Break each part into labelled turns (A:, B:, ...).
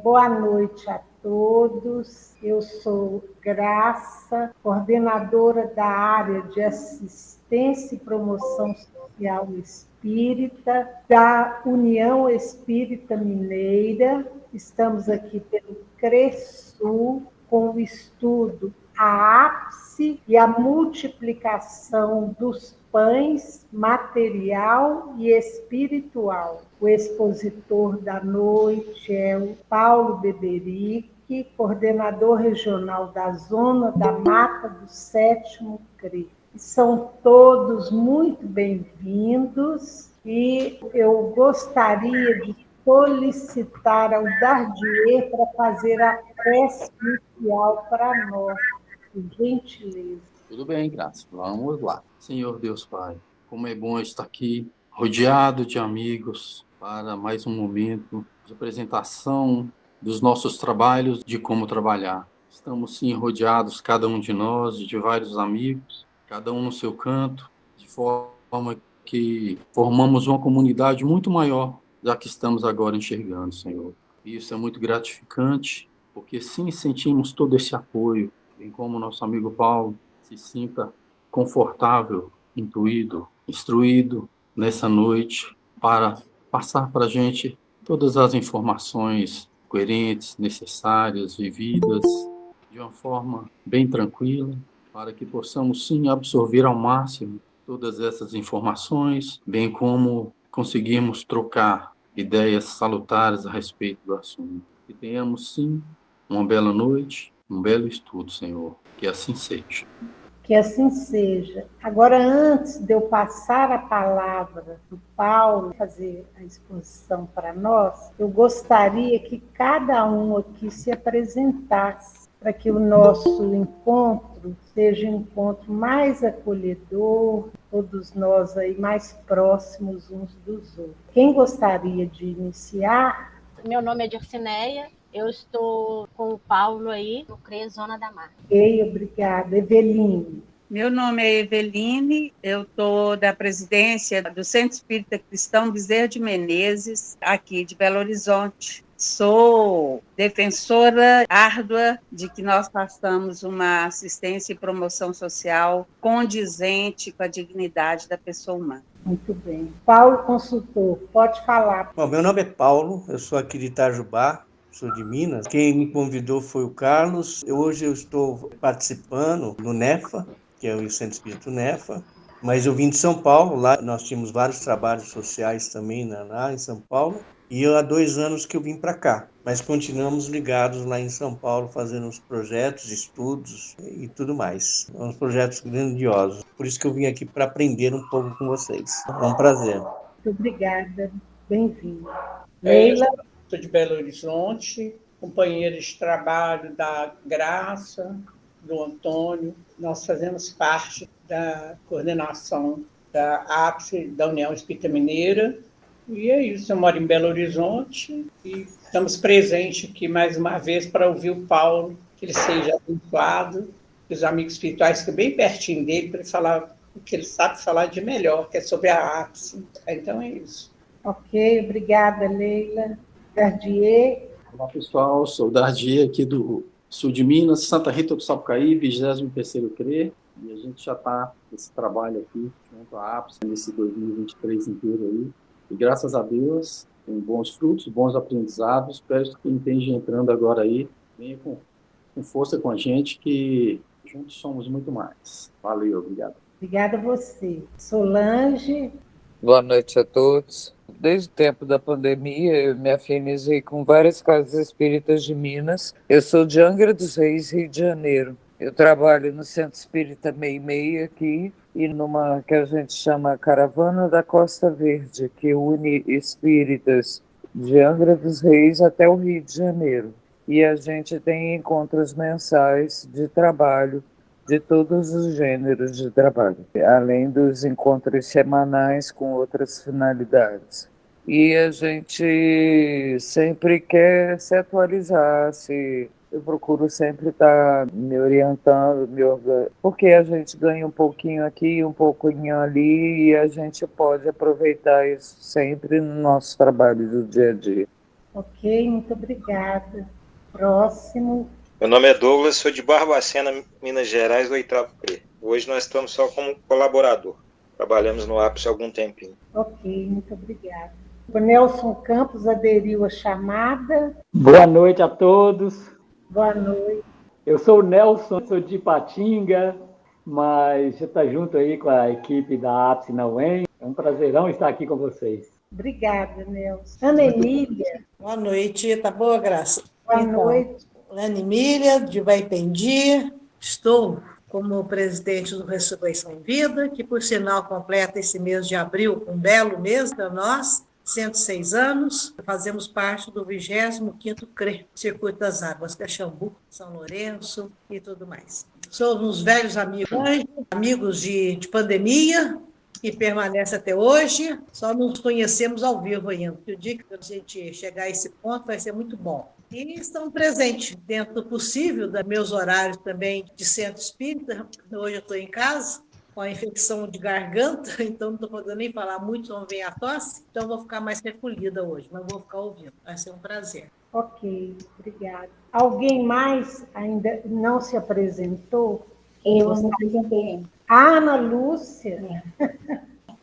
A: Boa noite a todos. Eu sou Graça, coordenadora da área de assistência e promoção social espírita da União Espírita Mineira. Estamos aqui pelo CRESUL com o estudo A Ápice e a Multiplicação dos Pães Material e Espiritual. O expositor da noite é o Paulo Beberique, coordenador regional da Zona da Mata do 7º CRE. São todos muito bem-vindos e eu gostaria de solicitar ao Dardier para fazer a prece inicial para nós, por gentileza.
B: Tudo bem, Graça. Vamos lá. Senhor Deus Pai, como é bom estar aqui, rodeado de amigos, para mais um momento de apresentação dos nossos trabalhos, de como trabalhar. Estamos, sim, rodeados, cada um de nós, de vários amigos, cada um no seu canto, de forma que formamos uma comunidade muito maior, já que estamos agora enxergando, Senhor. E isso é muito gratificante, porque, sim, sentimos todo esse apoio, bem como o nosso amigo Paulo se sinta confortável, intuído, instruído nessa noite para passar para a gente todas as informações coerentes, necessárias, vividas de uma forma bem tranquila, para que possamos sim absorver ao máximo todas essas informações, bem como conseguirmos trocar ideias salutares a respeito do assunto. Que tenhamos sim uma bela noite, um belo estudo, Senhor. Que assim seja.
A: Que assim seja. Agora, antes de eu passar a palavra do Paulo fazer a exposição para nós, eu gostaria que cada um aqui se apresentasse, para que o nosso encontro seja um encontro mais acolhedor, todos nós aí mais próximos uns dos outros. Quem gostaria de iniciar?
C: Meu nome é Dircineia, eu estou com o Paulo aí, no CRE Zona da Mata.
A: Ok, obrigada. Eveline.
D: Meu nome é Eveline, eu estou da presidência do Centro Espírita Cristão Bezerra de Menezes, aqui de Belo Horizonte. Sou defensora árdua de que nós façamos uma assistência e promoção social condizente com a dignidade da pessoa humana.
A: Muito bem. Paulo, consultor, pode falar.
E: Bom, meu nome é Paulo, eu sou aqui de Itajubá, sou de Minas. Quem me convidou foi o Carlos. Hoje eu estou participando do NEFA, que é o Centro Espírita NEFA, mas eu vim de São Paulo, lá nós tínhamos vários trabalhos sociais também lá em São Paulo, e há 2 anos que eu vim para cá, mas continuamos ligados lá em São Paulo, fazendo uns projetos, estudos e tudo mais. Uns projetos grandiosos. Por isso que eu vim aqui para aprender um pouco com vocês. É um prazer.
A: Muito obrigada, bem-vindo. Leila?
F: Sou de Belo Horizonte, companheira de trabalho da Graça, do Antônio. Nós fazemos parte da coordenação da ápice da União Espírita Mineira. E é isso, eu moro em Belo Horizonte e estamos presentes aqui mais uma vez para ouvir o Paulo, que ele seja abençoado, que os amigos espirituais fiquem bem pertinho dele para ele falar o que ele sabe falar de melhor, que é sobre a ápice. Então é isso.
A: Ok, obrigada, Leila. Dardier.
B: Olá, pessoal, sou o Dardier aqui do sul de Minas, Santa Rita do Sapucaí, 23º CRE, e a gente já está nesse trabalho aqui, junto à ápice, nesse 2023 inteiro aí. E graças a Deus, tem bons frutos, bons aprendizados. Espero que quem esteja entrando agora aí venha com força com a gente, que juntos somos muito mais. Valeu, obrigado.
A: Obrigada a você. Solange.
G: Boa noite a todos. Desde o tempo da pandemia, eu me afinizei com várias casas espíritas de Minas. Eu sou de Angra dos Reis, Rio de Janeiro. Eu trabalho no Centro Espírita Meimei aqui e numa que a gente chama Caravana da Costa Verde, que une espíritas de Angra dos Reis até o Rio de Janeiro. E a gente tem encontros mensais de trabalho de todos os gêneros de trabalho, além dos encontros semanais com outras finalidades. E a gente sempre quer se atualizar, eu procuro sempre estar me orientando, porque a gente ganha um pouquinho aqui, um pouquinho ali, e a gente pode aproveitar isso sempre no nosso trabalho do dia a dia.
A: Ok, muito obrigada. Próximo.
H: Meu nome é Douglas, sou de Barbacena, Minas Gerais, do 8º CRE. Hoje nós estamos só como colaborador. Trabalhamos no ápice há algum tempinho.
A: Ok, muito obrigada. O Nelson Campos aderiu à chamada.
I: Boa noite a todos.
A: Boa noite.
I: Eu sou o Nelson, sou de Ipatinga, mas já está junto aí com a equipe da ápice na UEM. É um prazerão estar aqui com vocês.
A: Obrigada, Nelson. Ana Emília.
J: Boa noite, tá boa, Graça?
A: Boa noite.
J: Ana Emília, de Vaipendi. Estou como presidente do Ressurreição em Vida, que, por sinal, completa esse mês de abril, um belo mês para nós, 106 anos. Fazemos parte do 25º CRE, Circuito das Águas, Caxambu, São Lourenço e tudo mais. Somos velhos amigos de pandemia, que permanece até hoje, só nos conhecemos ao vivo ainda. O dia que a gente chegar a esse ponto vai ser muito bom. E estão presentes dentro do possível, dos meus horários também de centro espírita. Hoje eu estou em casa, com a infecção de garganta, então não estou podendo nem falar muito, não vem a tosse, então vou ficar mais recolhida hoje, mas vou ficar ouvindo. Vai ser um prazer.
A: Ok, obrigada. Alguém mais ainda não se apresentou?
K: Eu não me apresentei.
A: Ana Lúcia.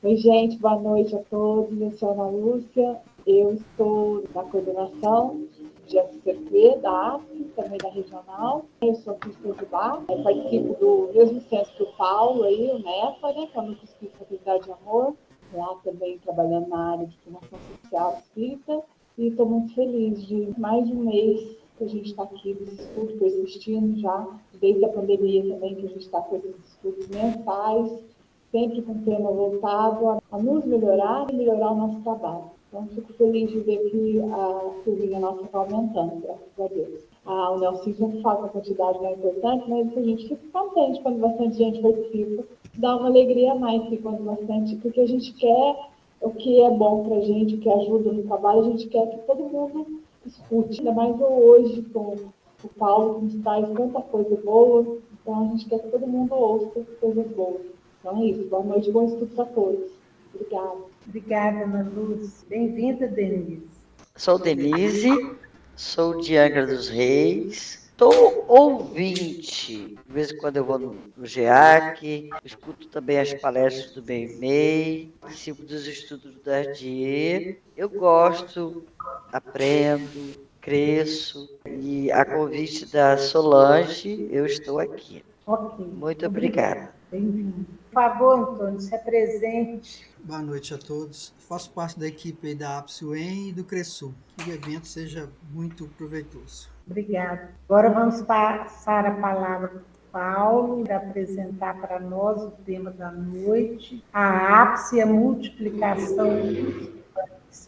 K: Oi, gente, boa noite a todos. Eu sou a Ana Lúcia, eu estou na coordenação de FCP, da APE, também da regional. Eu sou cristã de Bar, participo do mesmo centro que o Paulo, aí, o NEFA, né, que é o Núcleo Espírita Fraternidade de Amor, lá também trabalhando na área de formação social espírita. E estou muito feliz de mais de um mês que a gente está aqui nesse estudo, persistindo já, desde a pandemia também, que a gente está com esses estudos mensais, sempre com o tema voltado a nos melhorar e melhorar o nosso trabalho. Então, fico feliz de ver que a turminha nossa está aumentando, graças a Deus. O Nelson não fala que a quantidade não é importante, mas a gente fica contente quando bastante gente participa. Dá uma alegria a mais quando bastante, porque a gente quer o que é bom para a gente, o que ajuda no trabalho, a gente quer que todo mundo escute. Ainda mais hoje, com o Paulo, que nos traz tanta coisa boa, então a gente quer que todo mundo ouça coisas boas. Então é isso. Boa noite, bom estudo para todos. Obrigada.
A: Obrigada, Ana Lúcia. Bem-vinda, Denise.
L: Sou Denise, sou de Angra dos Reis, sou ouvinte. De vez em quando eu vou no GEAC, escuto também as palestras do MEI, participo dos estudos do Dardier. Eu gosto, aprendo, cresço, e a convite da Solange, eu estou aqui.
A: Ok.
L: Muito obrigada.
A: Bem-vindo. Por favor, Antônio, se apresente.
M: Boa noite a todos. Faço parte da equipe da APSE UEM e do CRESUL. Que o evento seja muito proveitoso.
A: Obrigada. Agora vamos passar a palavra para o Paulo, para apresentar para nós o tema da noite, a ápice e a multiplicação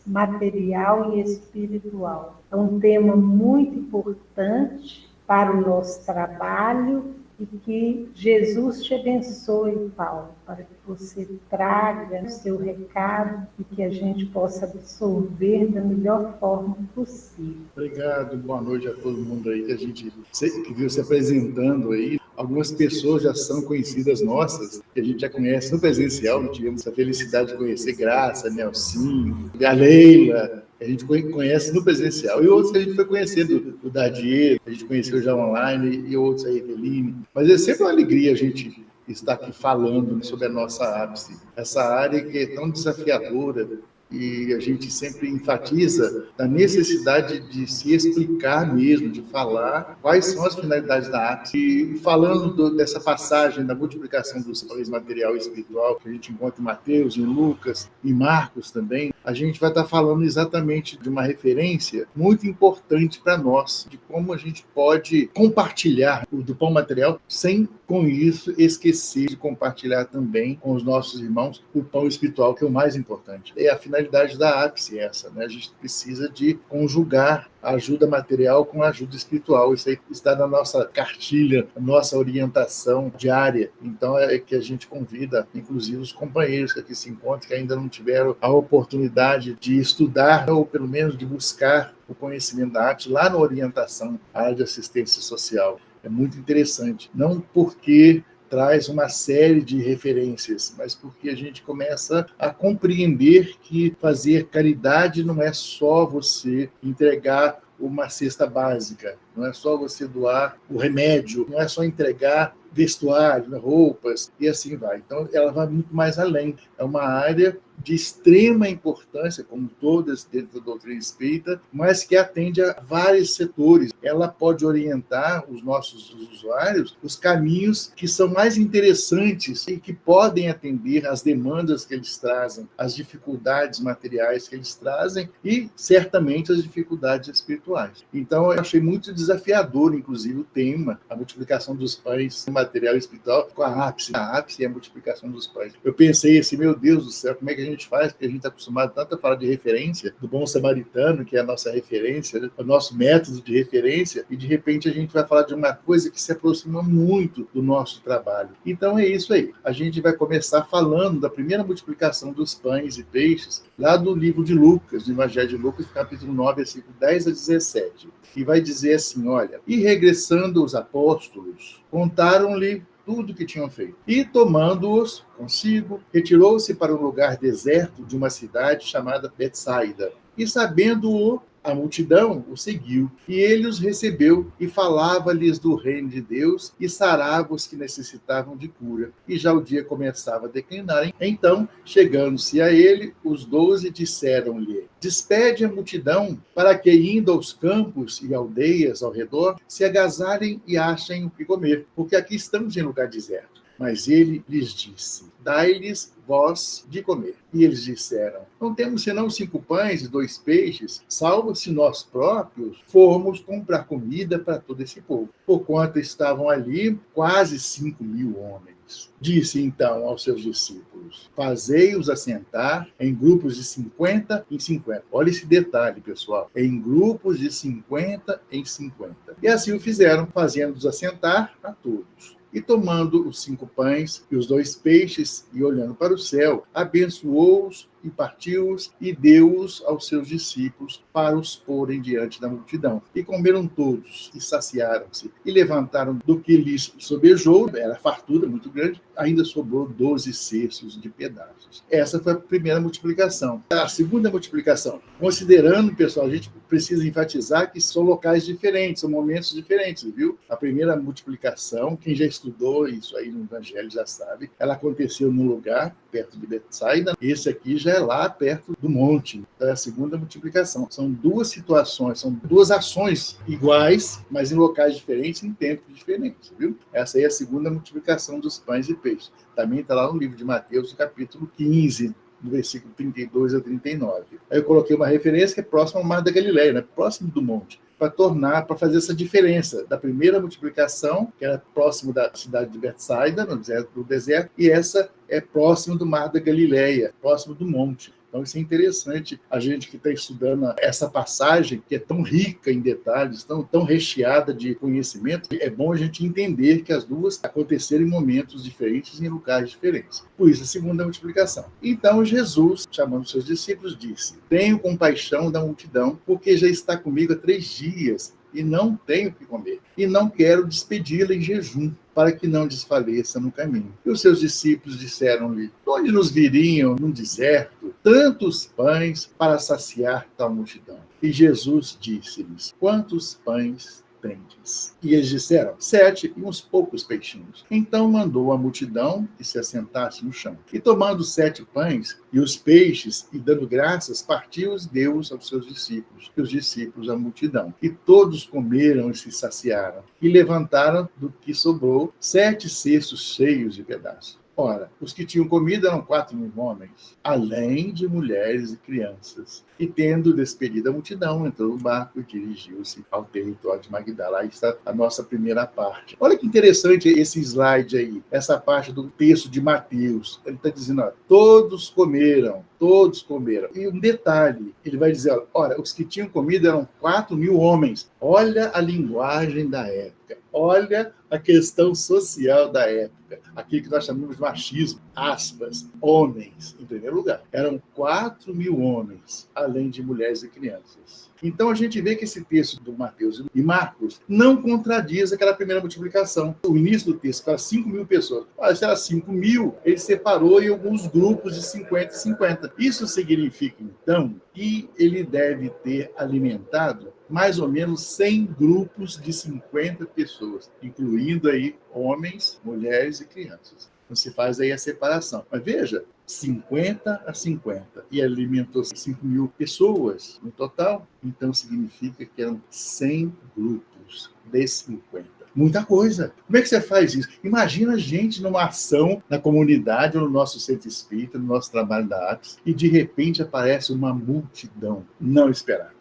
A: material e espiritual. É um tema muito importante para o nosso trabalho e que Jesus te abençoe, Paulo, para que você traga o seu recado e que a gente possa absorver da melhor forma possível.
N: Obrigado, boa noite a todo mundo aí que a gente que viu se apresentando aí. Algumas pessoas já são conhecidas nossas, que a gente já conhece no presencial, tivemos a felicidade de conhecer Graça, Nelsinho, a Leila, que a gente conhece no presencial, e outros que a gente foi conhecendo, o Dardier, a gente conheceu já online, e outros aí, Eveline. Mas é sempre uma alegria a gente estar aqui falando sobre a nossa ápice, essa área que é tão desafiadora, e a gente sempre enfatiza a necessidade de se explicar mesmo, de falar quais são as finalidades da ápice. E falando dessa passagem da multiplicação dos pães material e espiritual, que a gente encontra em Mateus, em Lucas, em Marcos também, a gente vai estar falando exatamente de uma referência muito importante para nós, de como a gente pode compartilhar o do pão material sem, com isso, esquecer de compartilhar também com os nossos irmãos o pão espiritual, que é o mais importante. É a finalidade da ápice essa, né? A gente precisa de conjugar a ajuda material com a ajuda espiritual. Isso aí está na nossa cartilha, na nossa orientação diária. Então é que a gente convida, inclusive, os companheiros que aqui se encontram, que ainda não tiveram a oportunidade de estudar, ou pelo menos de buscar o conhecimento da ápice lá na orientação, a área de assistência social. É muito interessante. Não porque traz uma série de referências, mas porque a gente começa a compreender que fazer caridade não é só você entregar uma cesta básica, não é só você doar o remédio, não é só entregar vestuário, roupas, e assim vai. Então, ela vai muito mais além. É uma área de extrema importância, como todas dentro da doutrina espírita, mas que atende a vários setores. Ela pode orientar os nossos usuários os caminhos que são mais interessantes e que podem atender às demandas que eles trazem, às dificuldades materiais que eles trazem e, certamente, às dificuldades espirituais. Então, eu achei muito desafiador, inclusive, o tema, a multiplicação dos pães material espiritual, com a ápice e a multiplicação dos pães. Eu pensei assim, meu Deus do céu, como é que a gente faz? Porque a gente está acostumado tanto a falar de referência, do bom samaritano, que é a nossa referência, né? O nosso método de referência, e de repente a gente vai falar de uma coisa que se aproxima muito do nosso trabalho. Então é isso aí. A gente vai começar falando da primeira multiplicação dos pães e peixes, lá do livro de Lucas, do Evangelho de Lucas, capítulo 9, versículo 10 a 17. E vai dizer assim, olha, e regressando os apóstolos, contaram-lhe tudo o que tinham feito. E, tomando-os consigo, retirou-se para um lugar deserto de uma cidade chamada Betsaida. E, sabendo-o, a multidão o seguiu, e ele os recebeu e falava-lhes do reino de Deus e sarava os que necessitavam de cura. E já o dia começava a declinar. Então, chegando-se a ele, os 12 disseram-lhe, despede a multidão para que, indo aos campos e aldeias ao redor, se agasalhem e achem o que comer, porque aqui estamos em lugar deserto. Mas ele lhes disse, dai-lhes vós de comer. E eles disseram, não temos senão 5 pães e 2 peixes, salvo se nós próprios formos comprar comida para todo esse povo. Porquanto estavam ali quase 5.000 homens. Disse então aos seus discípulos, fazei-os assentar em grupos de 50 em 50. Olha esse detalhe, pessoal. Em grupos de 50 em 50. E assim o fizeram, fazendo-os assentar a todos. E tomando os 5 pães e os 2 peixes, e olhando para o céu, abençoou-os e partiu-os e deu-os aos seus discípulos para os porem diante da multidão. E comeram todos, e saciaram-se, e levantaram do que lhes sobejou, era fartura muito grande, ainda sobrou 12 cestos de pedaços. Essa foi a primeira multiplicação. A segunda multiplicação, considerando, pessoal, a gente precisa enfatizar que são locais diferentes, são momentos diferentes, viu? A primeira multiplicação, quem já estudou isso aí no Evangelho já sabe, ela aconteceu num lugar perto de Betsaida, esse aqui já é lá perto do monte. Então é a segunda multiplicação. São 2 situações, são 2 ações iguais, mas em locais diferentes, em tempos diferentes, viu? Essa aí é a segunda multiplicação dos pães e peixes. Também está lá no livro de Mateus, no capítulo 15, do versículo 32 a 39. Aí eu coloquei uma referência que é próximo ao Mar da Galileia, né? Próximo do monte, para fazer essa diferença da primeira multiplicação, que era próximo da cidade de Betsaida, no deserto, e essa é próximo do Mar da Galileia, próximo do monte. Então, isso é interessante, a gente que está estudando essa passagem, que é tão rica em detalhes, tão recheada de conhecimento, é bom a gente entender que as duas aconteceram em momentos diferentes e em lugares diferentes. Por isso, a segunda multiplicação. Então, Jesus, chamando seus discípulos, disse, tenho compaixão da multidão, porque já está comigo há 3 dias, e não tenho o que comer, e não quero despedi-la em jejum, para que não desfaleça no caminho. E os seus discípulos disseram-lhe, onde nos viriam no deserto tantos pães para saciar tal multidão? E Jesus disse-lhes, quantos pães tendes? E eles disseram, 7 e uns poucos peixinhos. Então mandou a multidão que se assentasse no chão. E tomando 7 pães e os peixes, e dando graças, partiu-os, deu-os aos seus discípulos, e os discípulos à multidão. E todos comeram e se saciaram, e levantaram do que sobrou 7 cestos cheios de pedaços. Ora, os que tinham comido eram 4.000 homens, além de mulheres e crianças. E tendo despedido a multidão, entrou no barco e dirigiu-se ao território de Magdala. Aí está a nossa primeira parte. Olha que interessante esse slide aí, essa parte do texto de Mateus. Ele está dizendo, ó, todos comeram todos comeram. E um detalhe, ele vai dizer, olha, os que tinham comido eram 4.000 homens. Olha a linguagem da época, olha a questão social da época, aquilo que nós chamamos de machismo, aspas, homens, em primeiro lugar. Eram 4.000 homens, além de mulheres e crianças. Então, a gente vê que esse texto do Mateus e Marcos não contradiz aquela primeira multiplicação. O início do texto fala 5.000 pessoas. Se era 5.000, ele separou em alguns grupos de 50 e 50. Isso significa, então, que ele deve ter alimentado mais ou menos 100 grupos de 50 pessoas, incluindo aí homens, mulheres e crianças. Então, se faz aí a separação. Mas veja, 50 a 50. E alimentou 5.000 pessoas no total. Então, significa que eram 100 grupos de 50. Muita coisa. Como é que você faz isso? Imagina a gente numa ação na comunidade, ou no nosso centro espírita, no nosso trabalho da APS, e de repente aparece uma multidão não esperada.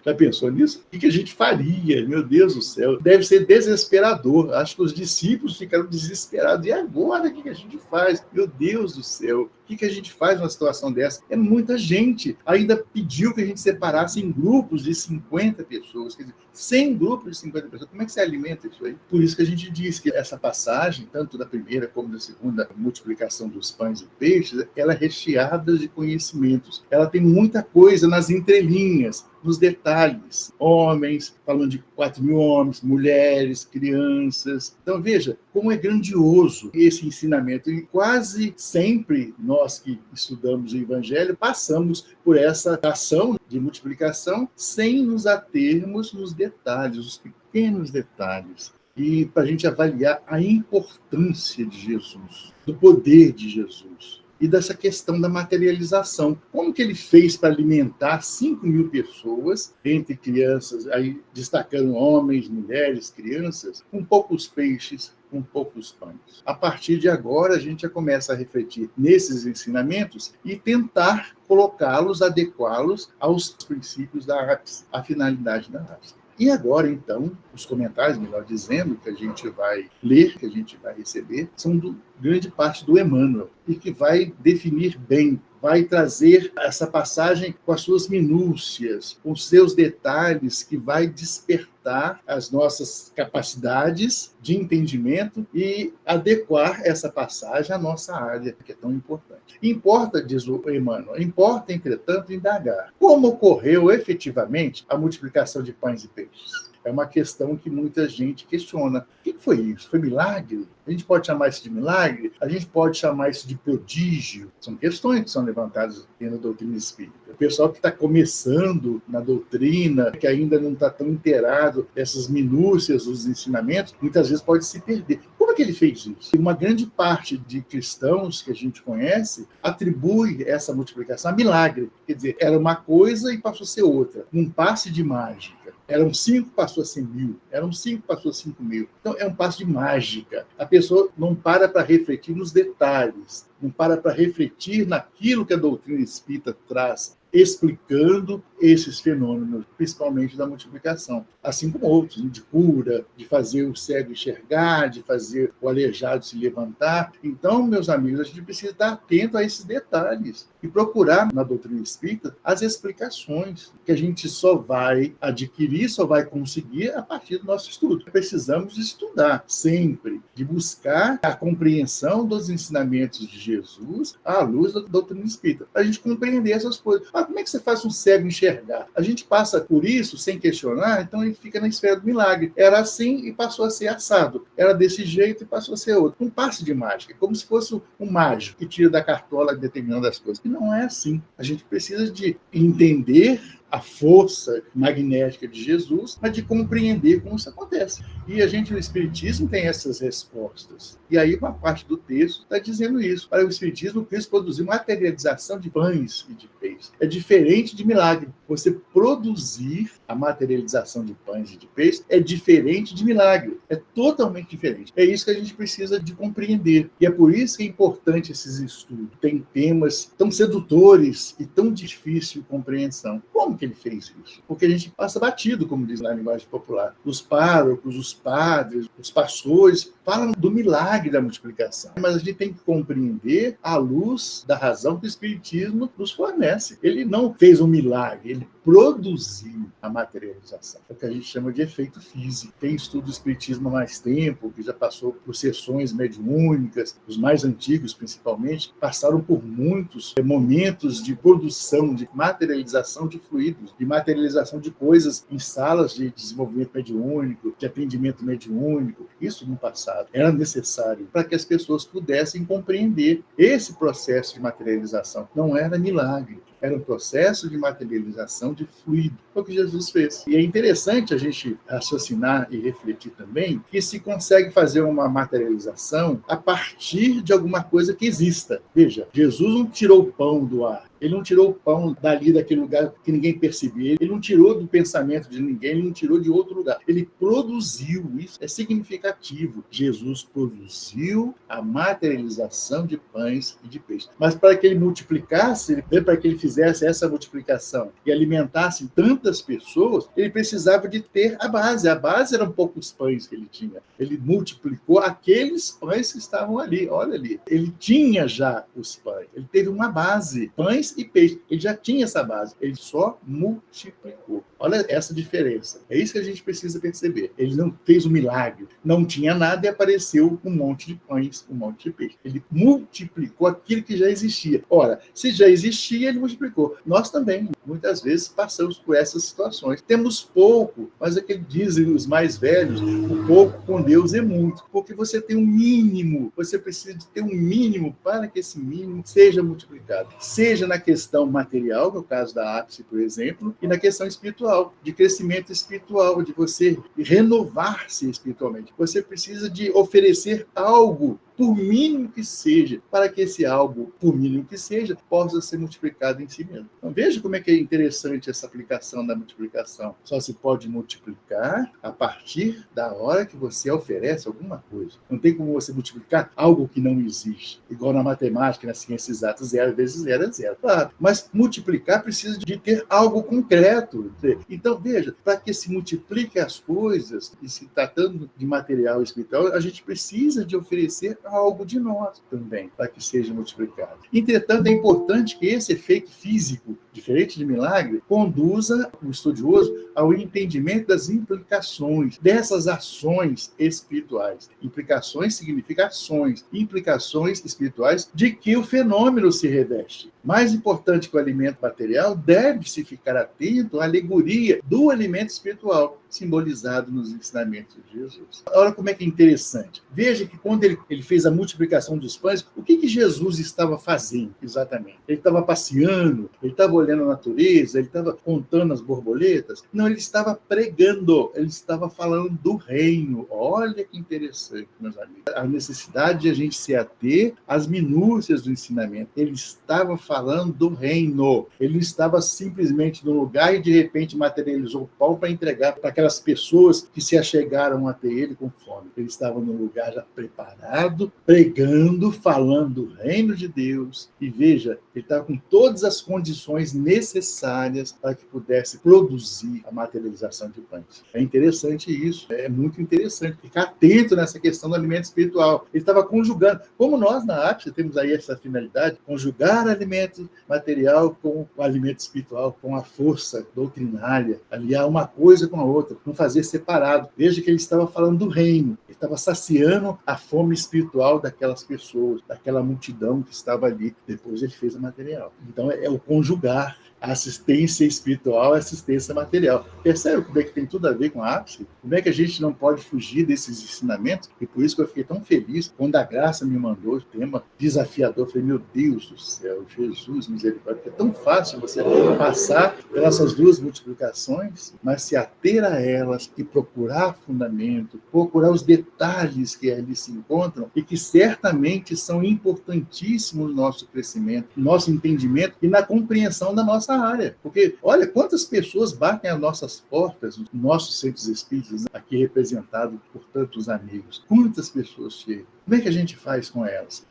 N: Já pensou nisso? O que a gente faria? Meu Deus do céu. Deve ser desesperador. Acho que os discípulos ficaram desesperados. E agora, o que a gente faz? Meu Deus do céu. O que a gente faz numa situação dessa? É muita gente. Ainda pediu que a gente separasse em grupos de 50 pessoas. Quer dizer, 100 grupos de 50 pessoas. Como é que você alimenta isso aí? Por isso que a gente diz que essa passagem, tanto da primeira como da segunda multiplicação dos pães e peixes, ela é recheada de conhecimentos. Ela tem muita coisa nas entrelinhas, nos detalhes. Homens, falando de 4.000 homens, mulheres, crianças. Então, veja como é grandioso esse ensinamento. E quase sempre nós que estudamos o Evangelho passamos por essa ação de multiplicação sem nos atermos nos detalhes, os pequenos detalhes. E para a gente avaliar a importância de Jesus, do poder de Jesus. E dessa questão da materialização. Como que ele fez para alimentar 5.000 pessoas, entre crianças, aí destacando homens, mulheres, crianças, com poucos peixes, com poucos pães? A partir de agora, a gente já começa a refletir nesses ensinamentos e tentar colocá-los, adequá-los aos princípios da APS, à finalidade da APS. E agora, então, os comentários, melhor dizendo, que a gente vai ler, que a gente vai receber, são grande parte do Emmanuel, e que vai definir bem, vai trazer essa passagem com as suas minúcias, com os seus detalhes, que vai despertar as nossas capacidades de entendimento e adequar essa passagem à nossa área, que é tão importante. Importa, diz o Emmanuel, importa, entretanto, indagar como ocorreu efetivamente a multiplicação de pães e peixes. É uma questão que muita gente questiona. O que foi isso? Foi milagre? A gente pode chamar isso de milagre? A gente pode chamar isso de prodígio? São questões que são levantadas na doutrina espírita. O pessoal que está começando na doutrina, que ainda não está tão inteirado dessas minúcias dos ensinamentos, muitas vezes pode se perder. Como é que ele fez isso? Uma grande parte de cristãos que a gente conhece atribui essa multiplicação a milagre. Quer dizer, era uma coisa e passou a ser outra. Um passe de mágica. Eram 5, passou a ser 1.000. Eram 5, passou a 5.000. Então, é um passo de mágica. A pessoa não para refletir nos detalhes, não para refletir naquilo que a doutrina espírita traz, explicando esses fenômenos, principalmente da multiplicação, assim como outros, de cura, de fazer o cego enxergar, de fazer o aleijado se levantar. Então, meus amigos, a gente precisa estar atento a esses detalhes e procurar na doutrina espírita as explicações que a gente só vai adquirir, só vai conseguir a partir do nosso estudo. Precisamos estudar sempre, de buscar a compreensão dos ensinamentos de Jesus à luz da doutrina espírita, para a gente compreender essas coisas. Mas como é que você faz um cego enxergar? A gente passa por isso sem questionar, então ele fica na esfera do milagre. Era assim e passou a ser assado. Era desse jeito e passou a ser outro. Um passe de mágica, como se fosse um mágico que tira da cartola determinando as coisas. E não é assim. A gente precisa de entender a força magnética de Jesus, mas de compreender como isso acontece. E a gente, no Espiritismo, tem essas respostas. E aí, uma parte do texto está dizendo isso. Para o Espiritismo, o Cristo produziu materialização de pães e de peixes. peixes. É diferente de milagre. Você produzir a materialização de pães e de peixes é diferente de milagre. É totalmente diferente. É isso que a gente precisa de compreender. E é por isso que é importante esses estudos. Tem temas tão sedutores e tão difícil de compreensão. Como que ele fez isso? Porque a gente passa batido, como diz na linguagem popular. Os párocos, os padres, os pastores falam do milagre da multiplicação. Mas a gente tem que compreender à luz da razão que o Espiritismo nos fornece. Ele não fez um milagre, ele produziu a materialização. É o que a gente chama de efeito físico. Quem estuda o Espiritismo há mais tempo, que já passou por sessões mediúnicas, os mais antigos principalmente, passaram por muitos momentos de produção, de materialização de fluidos, de materialização de coisas em salas de desenvolvimento mediúnico, de atendimento mediúnico. Isso no passado era necessário para que as pessoas pudessem compreender esse processo de materialização. Não era milagre. Era um processo de materialização de fluido. Foi o que Jesus fez. E é interessante a gente raciocinar e refletir também que se consegue fazer uma materialização a partir de alguma coisa que exista. Veja, Jesus não tirou o pão do ar. Ele não tirou o pão dali, daquele lugar que ninguém percebia. Ele não tirou do pensamento de ninguém, ele não tirou de outro lugar. Ele produziu, isso é significativo. Jesus produziu a materialização de pães e de peixes. Mas para que ele multiplicasse, para que ele fizesse essa multiplicação e alimentasse tantas pessoas, ele precisava de ter a base. A base eram poucos pães que ele tinha. Ele multiplicou aqueles pães que estavam ali. Olha ali. Ele tinha já os pães. Ele teve uma base. Pães e peixe. Ele já tinha essa base. Ele só multiplicou. Olha essa diferença. É isso que a gente precisa perceber. Ele não fez um milagre. Não tinha nada e apareceu um monte de pães, um monte de peixe. Ele multiplicou aquilo que já existia. Ora, se já existia, ele multiplicou. Nós também, muitas vezes, passamos por essas situações. Temos pouco, mas é que dizem os mais velhos, o pouco com Deus é muito. Porque você tem um mínimo. Você precisa de ter um mínimo para que esse mínimo seja multiplicado. Seja na questão material, que é o caso da ápice, por exemplo, e na questão espiritual, de crescimento espiritual, de você renovar-se espiritualmente. Você precisa de oferecer algo, por mínimo que seja, para que esse algo, por mínimo que seja, possa ser multiplicado em si mesmo. Então, veja como é que é interessante essa aplicação da multiplicação. Só se pode multiplicar a partir da hora que você oferece alguma coisa. Não tem como você multiplicar algo que não existe. Igual na matemática, nas ciências exatas, 0 vezes 0 é 0. Claro, mas multiplicar precisa de ter algo concreto. Então, veja, para que se multiplique as coisas, e se tratando de material espiritual, a gente precisa de oferecer algo de nós também, para que seja multiplicado. Entretanto, é importante que esse efeito físico, diferente de milagre, conduza o estudioso ao entendimento das implicações dessas ações espirituais. Implicações significa ações, implicações espirituais de que o fenômeno se reveste. Mais importante que o alimento material, deve-se ficar atento à alegoria do alimento espiritual, simbolizado nos ensinamentos de Jesus. Olha como é que é interessante. Veja que quando ele fez a multiplicação dos pães, o que Jesus estava fazendo exatamente? Ele estava passeando, ele estava olhando a natureza, ele estava contando as borboletas? Não, ele estava pregando, ele estava falando do reino. Olha que interessante, meus amigos. A necessidade de a gente se ater às minúcias do ensinamento. Ele estava falando do reino. Ele estava simplesmente no lugar e de repente materializou o pão para entregar para aquelas pessoas que se achegaram até ele com fome. Ele estava no lugar já preparado, pregando, falando do reino de Deus. E veja, ele estava com todas as condições necessárias para que pudesse produzir a materialização de pães. É interessante isso, é muito interessante. Ficar atento nessa questão do alimento espiritual. Ele estava conjugando, como nós na ápice temos aí essa finalidade, conjugar alimento material com o alimento espiritual, com a força doutrinária, aliar uma coisa com a outra, não fazer separado. Veja que ele estava falando do reino, ele estava saciando a fome espiritual daquelas pessoas, daquela multidão que estava ali. Depois ele fez a material. Então é o conjugar. A assistência espiritual, a assistência material. Percebe como é que tem tudo a ver com a ápice? Como é que a gente não pode fugir desses ensinamentos? E por isso que eu fiquei tão feliz quando a Graça me mandou o tema desafiador. Eu falei, meu Deus do céu, Jesus, misericórdia. É tão fácil você passar pelas duas multiplicações, mas se ater a elas e procurar fundamento, procurar os detalhes que ali se encontram e que certamente são importantíssimos no nosso crescimento, no nosso entendimento e na compreensão da nossa área. Porque, olha, quantas pessoas batem às nossas portas, os nossos centros espíritas, aqui representados por tantos amigos. Quantas pessoas chegam? Como é que a gente faz com elas?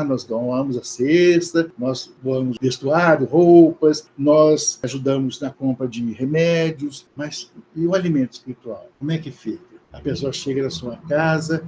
N: Nós doamos a cesta, nós doamos vestuário, roupas, nós ajudamos na compra de remédios, mas e o alimento espiritual? Como é que fica? A pessoa chega na sua casa,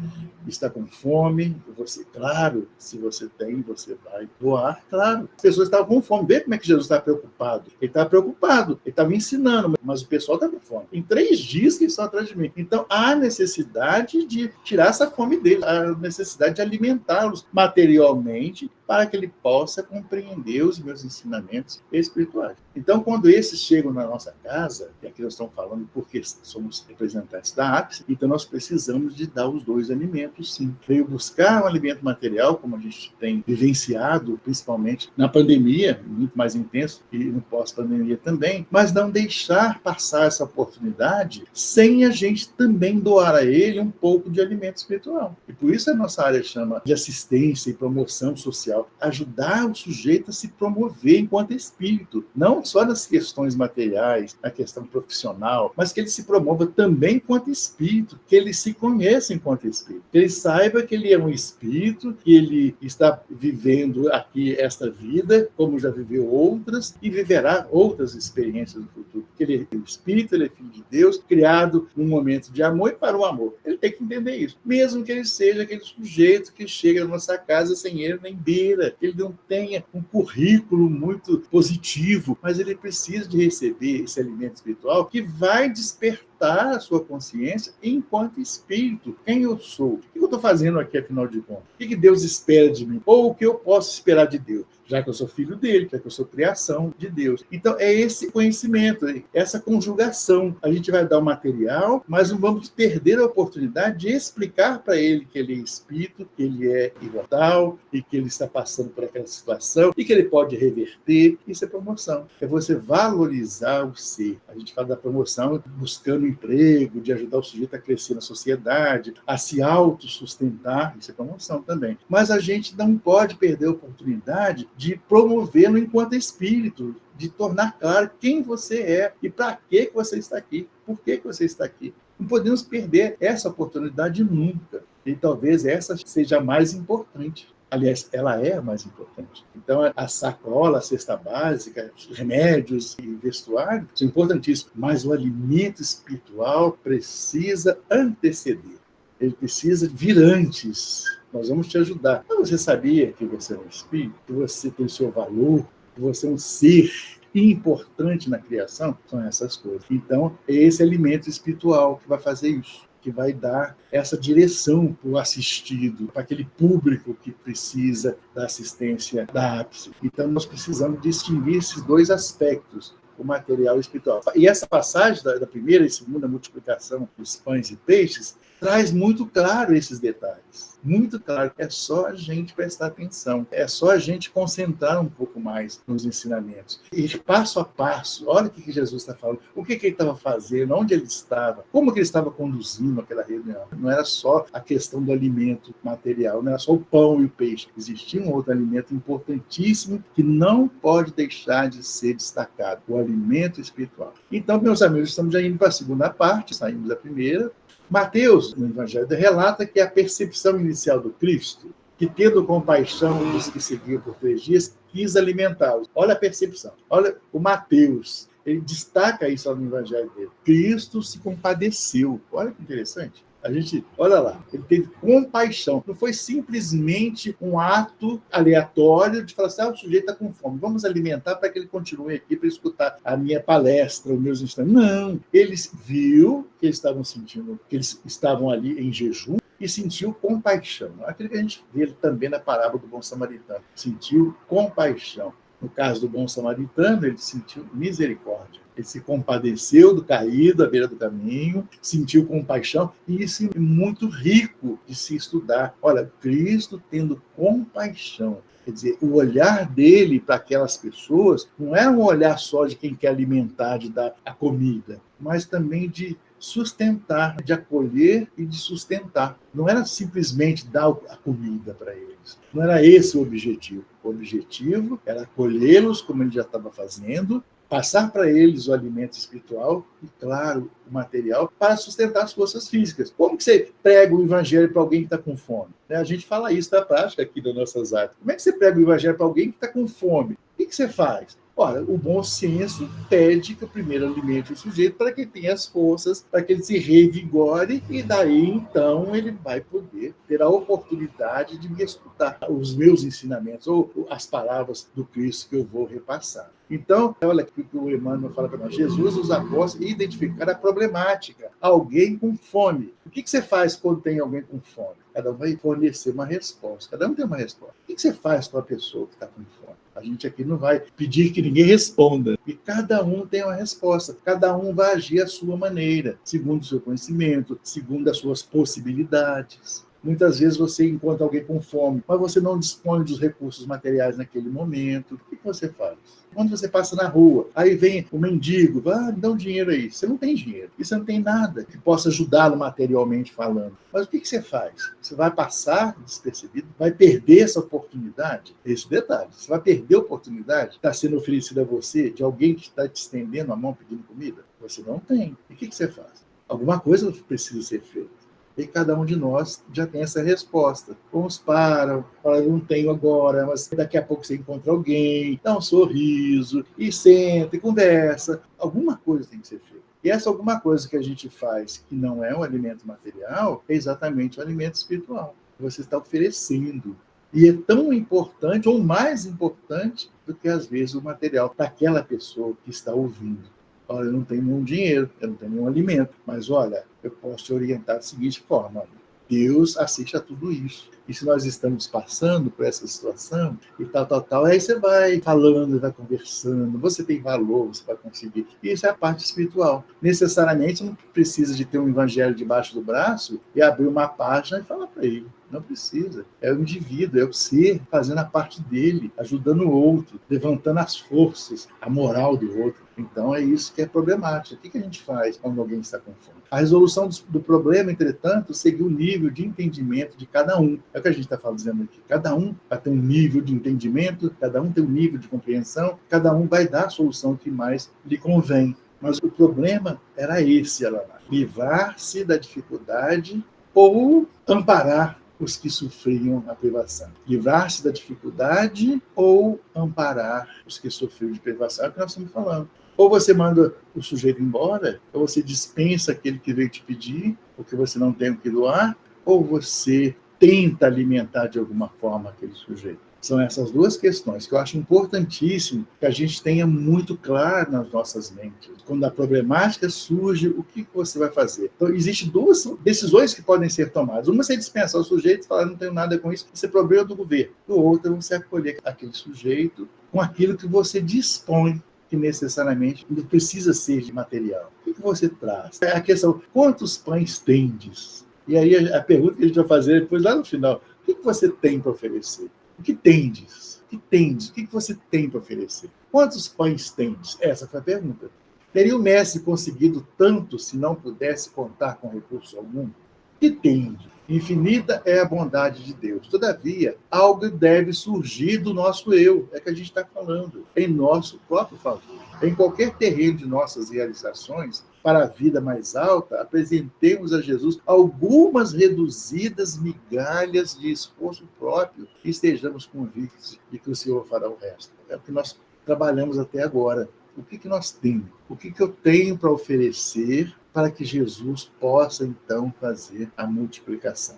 N: está com fome, você, claro, se você tem, você vai doar, claro. As pessoas estavam com fome. Vê como é que Jesus está preocupado. Ele estava preocupado, ele estava ensinando, mas o pessoal está com fome. Em 3 dias que eles estão atrás de mim. Então, há necessidade de tirar essa fome deles, há necessidade de alimentá-los materialmente para que ele possa compreender os meus ensinamentos espirituais. Então, quando esses chegam na nossa casa, e aqui nós estamos falando porque somos representantes da ápice, então nós precisamos de dar os 2 alimentos, sim. Veio buscar um alimento material, como a gente tem vivenciado, principalmente na pandemia, muito mais intenso, e no pós-pandemia também, mas não deixar passar essa oportunidade sem a gente também doar a ele um pouco de alimento espiritual. E por isso a nossa área chama de assistência e promoção social, ajudar o sujeito a se promover enquanto espírito, não só nas questões materiais, na questão profissional, mas que ele se promova também enquanto espírito, que ele se conheça enquanto espírito, que ele saiba que ele é um espírito, que ele está vivendo aqui esta vida, como já viveu outras, e viverá outras experiências no futuro, porque ele é um espírito, ele é filho de Deus, criado num momento de amor e para o amor. Ele tem que entender isso, mesmo que ele seja aquele sujeito que chega na nossa casa sem ele nem beira, que ele não tenha um currículo muito positivo, mas ele precisa de receber esse alimento espiritual que vai despertar a sua consciência enquanto espírito. Quem eu sou? O que eu estou fazendo aqui, afinal de contas? O que Deus espera de mim? Ou o que eu posso esperar de Deus? Já que eu sou filho dele, já que eu sou criação de Deus. Então, é esse conhecimento, essa conjugação. A gente vai dar o material, mas não vamos perder a oportunidade de explicar para ele que ele é espírito, que ele é imortal e que ele está passando por aquela situação e que ele pode reverter. Isso é promoção. É você valorizar o ser. A gente fala da promoção buscando emprego, de ajudar o sujeito a crescer na sociedade, a se autossustentar. Isso é promoção também. Mas a gente não pode perder a oportunidade de promovê-lo enquanto espírito, de tornar claro quem você é e para que você está aqui, por que você está aqui. Não podemos perder essa oportunidade nunca. E talvez essa seja a mais importante. Aliás, ela é a mais importante. Então, a sacola, a cesta básica, os remédios e vestuário são importantíssimos, mas o alimento espiritual precisa anteceder. Ele precisa vir antes. Nós vamos te ajudar. Mas você sabia que você é um espírito, que você tem o seu valor, que você é um ser importante na criação? São essas coisas. Então, é esse alimento espiritual que vai fazer isso, que vai dar essa direção para o assistido, para aquele público que precisa da assistência da ápice. Então, nós precisamos distinguir esses 2 aspectos, o material e o espiritual. E essa passagem da primeira e segunda multiplicação dos pães e peixes traz muito claro esses detalhes. Muito claro. É só a gente prestar atenção. É só a gente concentrar um pouco mais nos ensinamentos. E passo a passo, olha o que Jesus está falando. O que ele estava fazendo, onde ele estava, como que ele estava conduzindo aquela reunião. Não era só a questão do alimento material, não era só o pão e o peixe. Existia um outro alimento importantíssimo que não pode deixar de ser destacado. O alimento espiritual. Então, meus amigos, estamos já indo para a segunda parte, saímos da primeira. Mateus, no Evangelho, relata que a percepção inicial do Cristo, que tendo compaixão dos que seguiam por 3 dias, quis alimentá-los. Olha a percepção. Olha o Mateus. Ele destaca isso no Evangelho dele. Cristo se compadeceu. Olha que interessante. A gente, olha lá, ele teve compaixão. Não foi simplesmente um ato aleatório de falar assim, o sujeito está com fome, vamos alimentar para que ele continue aqui para escutar a minha palestra, os meus ensinamentos. Não, eles viu que eles estavam sentindo, que eles estavam ali em jejum e sentiu compaixão. Aquilo que a gente vê também na parábola do bom samaritano. Sentiu compaixão. No caso do bom samaritano, ele sentiu misericórdia. Ele se compadeceu do caído à beira do caminho, sentiu compaixão, e isso é muito rico de se estudar. Olha, Cristo tendo compaixão. Quer dizer, o olhar dele para aquelas pessoas não é um olhar só de quem quer alimentar, de dar a comida, mas também de sustentar, de acolher e de sustentar. Não era simplesmente dar a comida para eles. Não era esse o objetivo. O objetivo era acolhê-los, como ele já estava fazendo, passar para eles o alimento espiritual e, claro, o material para sustentar as forças físicas. Como que você prega o evangelho para alguém que está com fome? A gente fala isso na prática aqui das nossas artes. Como é que você prega o evangelho para alguém que está com fome? O que você faz? Ora, o bom senso pede que o primeiro alimente o sujeito para que ele tenha as forças, para que ele se revigore, e daí, então, ele vai poder ter a oportunidade de me escutar os meus ensinamentos, ou as palavras do Cristo que eu vou repassar. Então, olha o que o Emmanuel fala para nós. Jesus, os apóstolos, identificaram a problemática. Alguém com fome. O que você faz quando tem alguém com fome? Cada um vai fornecer uma resposta. Cada um tem uma resposta. O que você faz com a pessoa que está com fome? A gente aqui não vai pedir que ninguém responda. E cada um tem uma resposta. Cada um vai agir à sua maneira, segundo o seu conhecimento, segundo as suas possibilidades. Muitas vezes você encontra alguém com fome, mas você não dispõe dos recursos materiais naquele momento. O que você faz? Quando você passa na rua, aí vem o mendigo, me dá um dinheiro aí. Você não tem dinheiro. E você não tem nada que possa ajudá-lo materialmente falando. Mas o que você faz? Você vai passar despercebido? Vai perder essa oportunidade? Esse detalhe. Você vai perder a oportunidade que está sendo oferecida a você de alguém que está te estendendo a mão pedindo comida? Você não tem. E o que você faz? Alguma coisa precisa ser feita. E cada um de nós já tem essa resposta. Uns param, falam, não tenho agora, mas daqui a pouco você encontra alguém, dá um sorriso, e senta, e conversa. Alguma coisa tem que ser feita. E essa alguma coisa que a gente faz, que não é um alimento material, é exatamente um alimento espiritual. Você está oferecendo. E é tão importante, ou mais importante, do que, às vezes, o material daquela pessoa que está ouvindo. Olha, eu não tenho nenhum dinheiro, eu não tenho nenhum alimento, mas olha, eu posso te orientar da seguinte forma: Deus assiste a tudo isso. E se nós estamos passando por essa situação, e tal, aí você vai falando, vai conversando, você tem valor, você vai conseguir. E isso é a parte espiritual. Necessariamente não precisa de ter um evangelho debaixo do braço e abrir uma página e falar para ele. Não precisa. É o indivíduo, é o ser fazendo a parte dele, ajudando o outro, levantando as forças, a moral do outro. Então é isso que é problemático. O que a gente faz quando alguém está com fome? A resolução do problema, entretanto, segue o nível de entendimento de cada um. É o que a gente está dizendo aqui. Cada um vai ter um nível de entendimento, cada um tem um nível de compreensão, cada um vai dar a solução que mais lhe convém. Mas o problema era esse, Alaná. Livrar-se da dificuldade ou amparar os que sofriam a privação. Livrar-se da dificuldade ou amparar os que sofriam de privação. É o que nós estamos falando. Ou você manda o sujeito embora, ou você dispensa aquele que veio te pedir, porque você não tem o que doar, ou você tenta alimentar de alguma forma aquele sujeito. São essas duas questões que eu acho importantíssimo que a gente tenha muito claro nas nossas mentes. Quando a problemática surge, o que você vai fazer? Então, existem duas decisões que podem ser tomadas. Uma é você dispensar o sujeito e falar, não tenho nada com isso, isso é problema do governo. O outro é você acolher aquele sujeito com aquilo que você dispõe, que necessariamente não precisa ser de material. O que você traz? É a questão, quantos pães tendes? E aí a pergunta que a gente vai fazer depois, lá no final, o que você tem para oferecer? O que tendes? O que tendes? O que você tem para oferecer? Quantos pães tendes? Essa foi a pergunta. Teria o mestre conseguido tanto se não pudesse contar com recurso algum? O que tende? Infinita é a bondade de Deus. Todavia, algo deve surgir do nosso eu. É que a gente está falando. Em nosso próprio favor. Em qualquer terreno de nossas realizações, para a vida mais alta, apresentemos a Jesus algumas reduzidas migalhas de esforço próprio e estejamos convictos de que o Senhor fará o resto. É o que nós trabalhamos até agora. O que nós temos? O que eu tenho para oferecer para que Jesus possa, então, fazer a multiplicação?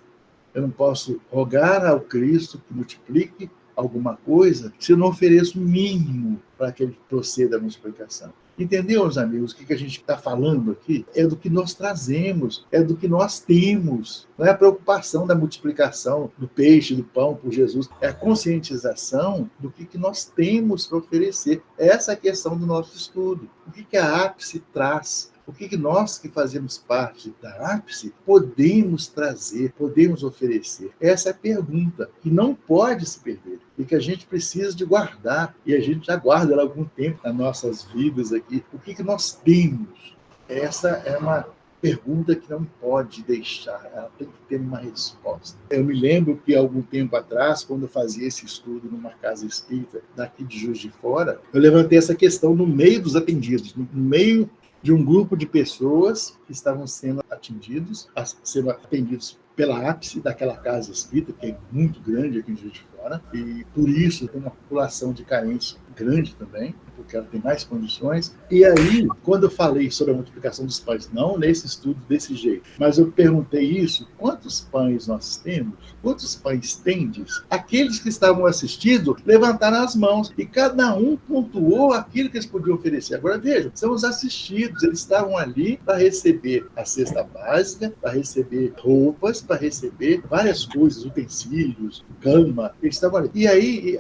N: Eu não posso rogar ao Cristo que multiplique alguma coisa se eu não ofereço o mínimo para que ele proceda a multiplicação. Entendeu, meus amigos? O que a gente está falando aqui é do que nós trazemos, é do que nós temos. Não é a preocupação da multiplicação do peixe, do pão por Jesus. É a conscientização do que nós temos para oferecer. Essa é a questão do nosso estudo. O que a ápice traz? O que nós que fazemos parte da ápice podemos trazer, podemos oferecer? Essa é a pergunta que não pode se perder e que a gente precisa de guardar. E a gente já guarda ela há algum tempo nas nossas vidas aqui. O que nós temos? Essa é uma pergunta que não pode deixar, ela tem que ter uma resposta. Eu me lembro que, algum tempo atrás, quando eu fazia esse estudo numa casa espírita daqui de Juiz de Fora, eu levantei essa questão no meio dos atendidos, no meio de um grupo de pessoas que estavam sendo atendidos pela ápice daquela casa espírita, que é muito grande aqui em Juiz de Fora, e por isso tem uma população de carentes grande também, porque ela tem mais condições. E aí, quando eu falei sobre a multiplicação dos pães, não nesse estudo desse jeito, mas eu perguntei isso: quantos pães nós temos? Quantos pães tendes? Aqueles que estavam assistindo levantaram as mãos e cada um pontuou aquilo que eles podiam oferecer. Agora vejam, são os assistidos, eles estavam ali para receber a cesta básica, para receber roupas, para receber várias coisas, utensílios, cama, eles estavam ali. E aí,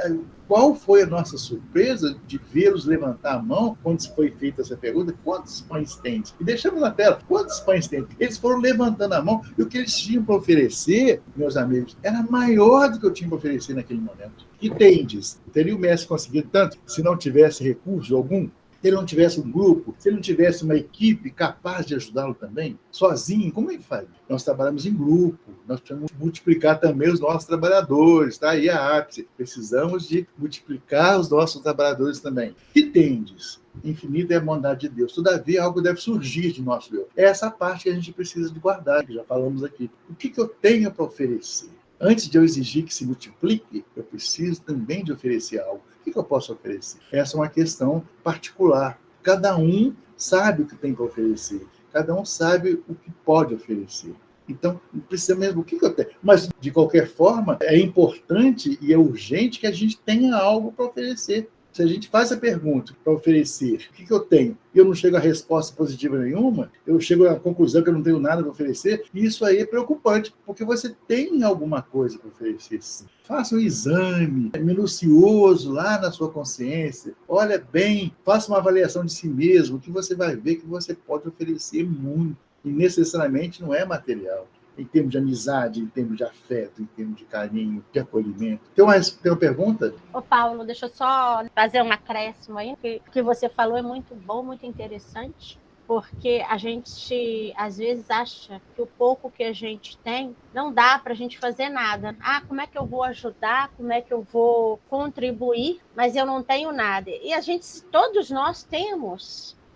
N: qual foi a nossa surpresa de vê-los levantar a mão quando foi feita essa pergunta? Quantos pães tem? E deixamos na tela, quantos pães tem? Eles foram levantando a mão e o que eles tinham para oferecer, meus amigos, era maior do que eu tinha para oferecer naquele momento. Que tendes? Teria o mestre conseguido tanto se não tivesse recurso algum? Se ele não tivesse um grupo, se ele não tivesse uma equipe capaz de ajudá-lo também, sozinho, como é que faz? Nós trabalhamos em grupo, nós precisamos multiplicar também os nossos trabalhadores, tá aí a ápice. Precisamos de multiplicar os nossos trabalhadores também. Que tendes? Infinita é a bondade de Deus. Todavia, algo deve surgir de nosso Deus. É essa parte que a gente precisa de guardar, que já falamos aqui. O que eu tenho para oferecer? Antes de eu exigir que se multiplique, eu preciso também de oferecer algo. O que eu posso oferecer? Essa é uma questão particular. Cada um sabe o que tem para oferecer. Cada um sabe o que pode oferecer. Então, precisa mesmo, o que eu tenho? Mas, de qualquer forma, é importante e é urgente que a gente tenha algo para oferecer. Se a gente faz a pergunta para oferecer, o que eu tenho? E eu não chego a resposta positiva nenhuma, eu chego à conclusão que eu não tenho nada para oferecer, isso aí é preocupante, porque você tem alguma coisa para oferecer, sim. Faça um exame minucioso lá na sua consciência, olha bem, faça uma avaliação de si mesmo, que você vai ver que você pode oferecer muito, e necessariamente não é material. Em termos de amizade, em termos de afeto, em termos de carinho, de acolhimento. Tem uma pergunta?
C: Ô, Paulo, deixa eu só fazer um acréscimo aí, que o que você falou é muito bom, muito interessante, porque a gente, às vezes, acha que o pouco que a gente tem não dá para a gente fazer nada. Ah, como é que eu vou ajudar? Como é que eu vou contribuir? Mas eu não tenho nada. E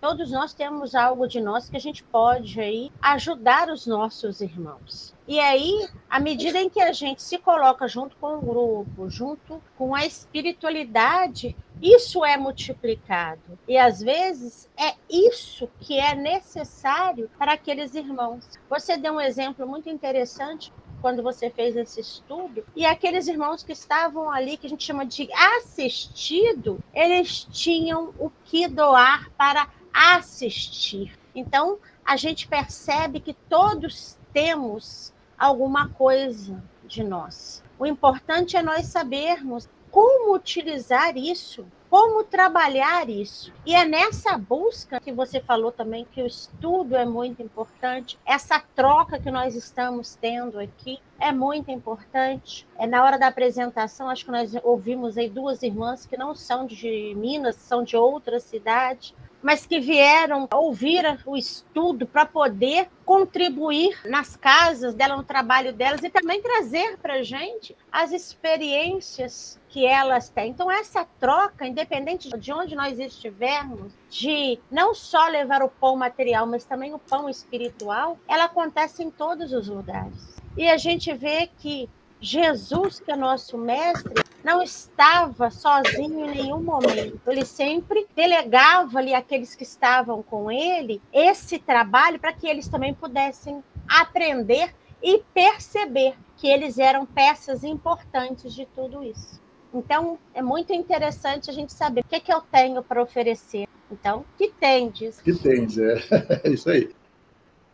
C: todos nós temos algo de nós que a gente pode aí ajudar os nossos irmãos. E aí, à medida em que a gente se coloca junto com o grupo, junto com a espiritualidade, isso é multiplicado. E, às vezes, é isso que é necessário para aqueles irmãos. Você deu um exemplo muito interessante quando você fez esse estudo, e aqueles irmãos que estavam ali, que a gente chama de assistido, eles tinham o que doar para assistir. Então, a gente percebe que todos temos alguma coisa de nós. O importante é nós sabermos como utilizar isso, como trabalhar isso. E é nessa busca que você falou também que o estudo é muito importante, essa troca que nós estamos tendo aqui é muito importante. Na hora da apresentação, acho que nós ouvimos aí duas irmãs que não são de Minas, são de outra cidade, mas que vieram ouvir o estudo para poder contribuir nas casas dela, no trabalho delas, e também trazer para a gente as experiências que elas têm. Então, essa troca, independente de onde nós estivermos, de não só levar o pão material, mas também o pão espiritual, ela acontece em todos os lugares. E a gente vê que Jesus, que é nosso mestre, não estava sozinho em nenhum momento. Ele sempre delegava ali àqueles que estavam com ele esse trabalho para que eles também pudessem aprender e perceber que eles eram peças importantes de tudo isso. Então, é muito interessante a gente saber o que eu tenho para oferecer. Então, que tendes?
N: Que tens, é isso aí.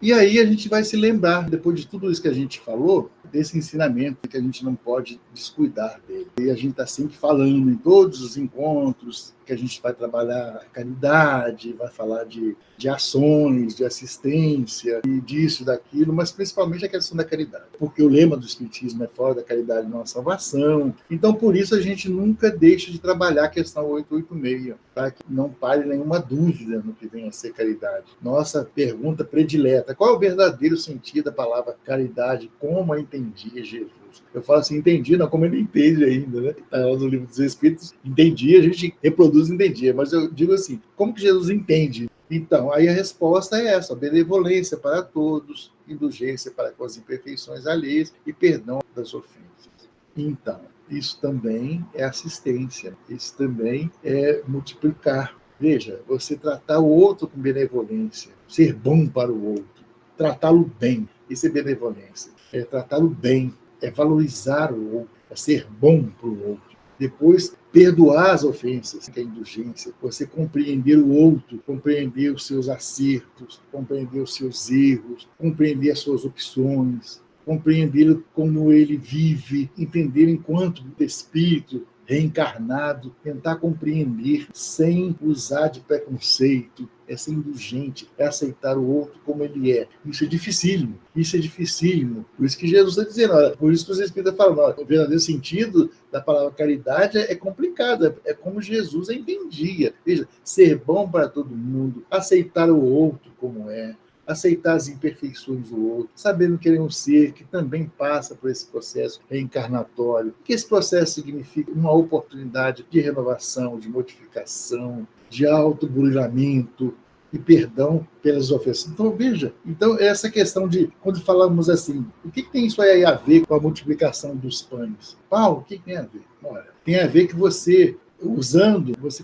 N: E aí a gente vai se lembrar, depois de tudo isso que a gente falou, desse ensinamento que a gente não pode descuidar dele. E a gente está sempre falando em todos os encontros que a gente vai trabalhar a caridade, vai falar de ações, de assistência, e disso, daquilo, mas principalmente a questão da caridade. Porque o lema do Espiritismo é fora da caridade não há salvação. Então, por isso, a gente nunca deixa de trabalhar a questão 886, para que não pare nenhuma dúvida no que vem a ser caridade. Nossa pergunta predileta: qual é o verdadeiro sentido da palavra caridade? Como a entendia Jesus? Eu falo assim, entendi, não como ele entende ainda, né? Está lá no Livro dos Espíritos, entendi, a gente reproduz entendia, mas eu digo assim, como que Jesus entende? Então, aí a resposta é essa: benevolência para todos, indulgência para com as imperfeições alheias e perdão das ofensas. Então, isso também é assistência, isso também é multiplicar. Veja, você tratar o outro com benevolência, ser bom para o outro, tratá-lo bem, isso é benevolência, é tratá-lo bem, é valorizar o outro, é ser bom para o outro. Depois, perdoar as ofensas, que é a indulgência, você compreender o outro, compreender os seus acertos, compreender os seus erros, compreender as suas opções, compreender como ele vive, entender enquanto espírito reencarnado, tentar compreender sem usar de preconceito, é ser indulgente, é aceitar o outro como ele é. Isso é dificílimo, isso é dificílimo. Por isso que Jesus está dizendo, olha, por isso que os Espíritas falam, olha, o verdadeiro sentido da palavra caridade é complicado, é como Jesus a entendia. Veja, ser bom para todo mundo, aceitar o outro como é, aceitar as imperfeições do outro, sabendo que ele é um ser que também passa por esse processo reencarnatório, que esse processo significa uma oportunidade de renovação, de modificação, de autoburilamento e perdão pelas ofensas. Então, veja, essa questão de, quando falamos assim, o que tem isso aí a ver com a multiplicação dos pães? Paulo, o que tem a ver? Olha, tem a ver que você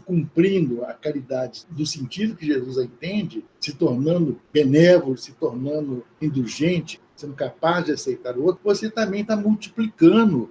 N: cumprindo a caridade do sentido que Jesus a entende, se tornando benévolo, se tornando indulgente, sendo capaz de aceitar o outro, você também está multiplicando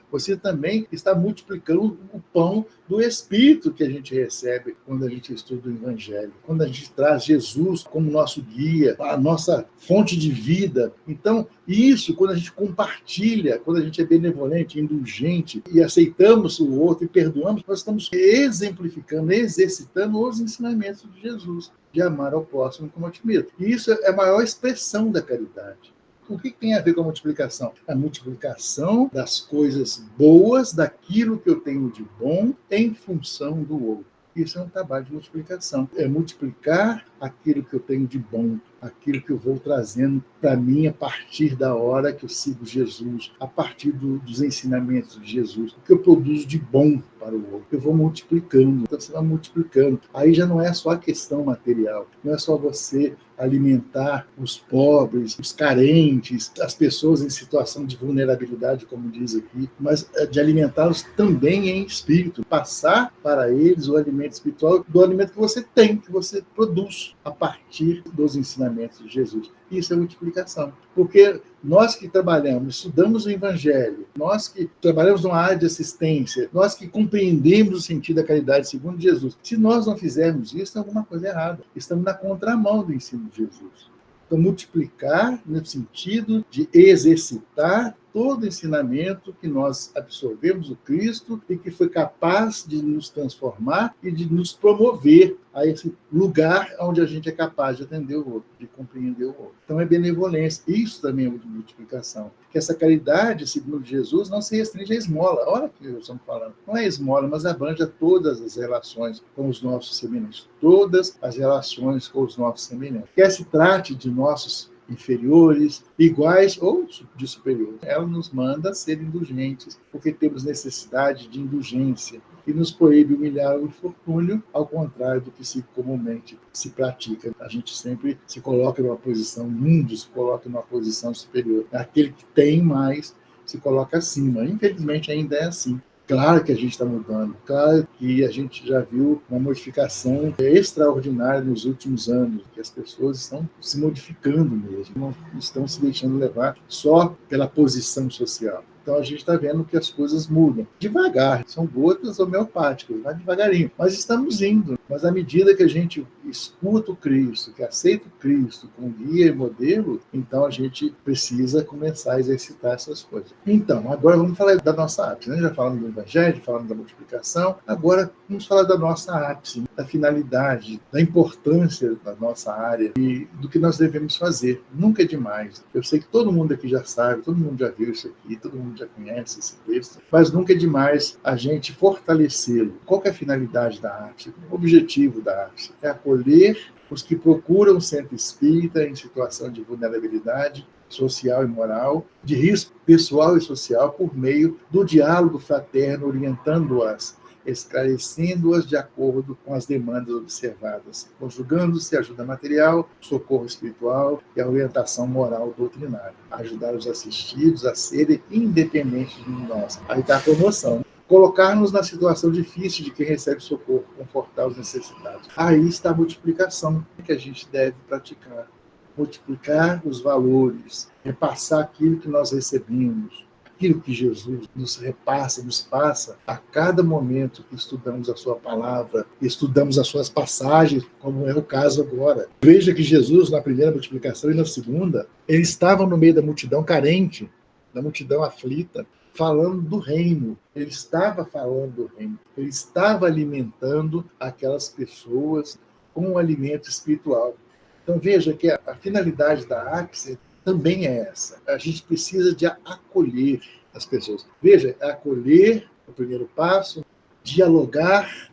N: o pão do Espírito que a gente recebe quando a gente estuda o Evangelho, quando a gente traz Jesus como nosso guia, a nossa fonte de vida. Então, isso, quando a gente compartilha, quando a gente é benevolente, indulgente e aceitamos o outro e perdoamos, nós estamos exemplificando, exercitando os ensinamentos de Jesus, de amar ao próximo como a ti mesmo. E isso é a maior expressão da caridade. O que tem a ver com a multiplicação? A multiplicação das coisas boas, daquilo que eu tenho de bom, em função do outro. Isso é um trabalho de multiplicação. É multiplicar aquilo que eu tenho de bom, aquilo que eu vou trazendo para mim a partir da hora que eu sigo Jesus, a partir dos ensinamentos de Jesus, o que eu produzo de bom para o outro. Eu vou multiplicando, então você vai multiplicando. Aí já não é só a questão material, não é só você alimentar os pobres, os carentes, as pessoas em situação de vulnerabilidade, como diz aqui, mas de alimentá-los também em espírito, passar para eles o alimento espiritual do alimento que você tem, que você produz a partir dos ensinamentos de Jesus. Isso é multiplicação. Porque nós que trabalhamos, estudamos o Evangelho, nós que trabalhamos numa área de assistência, nós que compreendemos o sentido da caridade segundo Jesus, se nós não fizermos isso, tem alguma coisa errada. Estamos na contramão do ensino de Jesus. Então, multiplicar no sentido de exercitar todo o ensinamento que nós absorvemos do Cristo e que foi capaz de nos transformar e de nos promover a esse lugar onde a gente é capaz de atender o outro, de compreender o outro. Então é benevolência. Isso também é multiplicação. Que essa caridade, segundo Jesus, não se restringe à esmola. Olha o que nós estamos falando. Não é esmola, mas abrange todas as relações com os nossos semelhantes. Todas as relações com os nossos semelhantes. Quer se trate de nossos inferiores, iguais ou de superiores. Ela nos manda ser indulgentes, porque temos necessidade de indulgência, e nos proíbe humilhar o infortúnio, ao contrário do que comumente se pratica. A gente sempre se coloca numa posição, o mundo se coloca numa posição superior. Aquele que tem mais se coloca acima. Infelizmente ainda é assim. Claro que a gente está mudando, claro que a gente já viu uma modificação extraordinária nos últimos anos, que as pessoas estão se modificando mesmo, não estão se deixando levar só pela posição social. Então a gente está vendo que as coisas mudam. Devagar, são gotas homeopáticas, vai devagarinho. Mas estamos indo. Mas à medida que a gente escuta o Cristo, que aceita o Cristo como guia e modelo, então a gente precisa começar a exercitar essas coisas. Então, agora vamos falar da nossa ápice, né? Já falamos do Evangelho, já falamos da multiplicação, agora vamos falar da nossa ápice, da finalidade, da importância da nossa área e do que nós devemos fazer. Nunca é demais. Eu sei que todo mundo aqui já sabe, todo mundo já viu isso aqui, todo mundo já conhece esse texto, mas nunca é demais a gente fortalecê-lo. Qual que é a finalidade da ápice? O objetivo da ápice é acolher os que procuram o centro espírita em situação de vulnerabilidade social e moral, de risco pessoal e social, por meio do diálogo fraterno, orientando-as, esclarecendo-as de acordo com as demandas observadas, conjugando-se a ajuda material, socorro espiritual e a orientação moral doutrinária, ajudar os assistidos a serem independentes de nós. Aí está a promoção. Colocar-nos na situação difícil de quem recebe socorro, confortar os necessitados. Aí está a multiplicação que a gente deve praticar. Multiplicar os valores, repassar aquilo que nós recebemos, aquilo que Jesus nos repassa, nos passa a cada momento que estudamos a sua palavra, estudamos as suas passagens, como é o caso agora. Veja que Jesus, na primeira multiplicação e na segunda, ele estava no meio da multidão carente, da multidão aflita, falando do reino. Ele estava falando do reino. Ele estava alimentando aquelas pessoas com um alimento espiritual. Então veja que a finalidade da ápice também é essa. A gente precisa de acolher as pessoas. Veja, acolher, o primeiro passo, dialogar,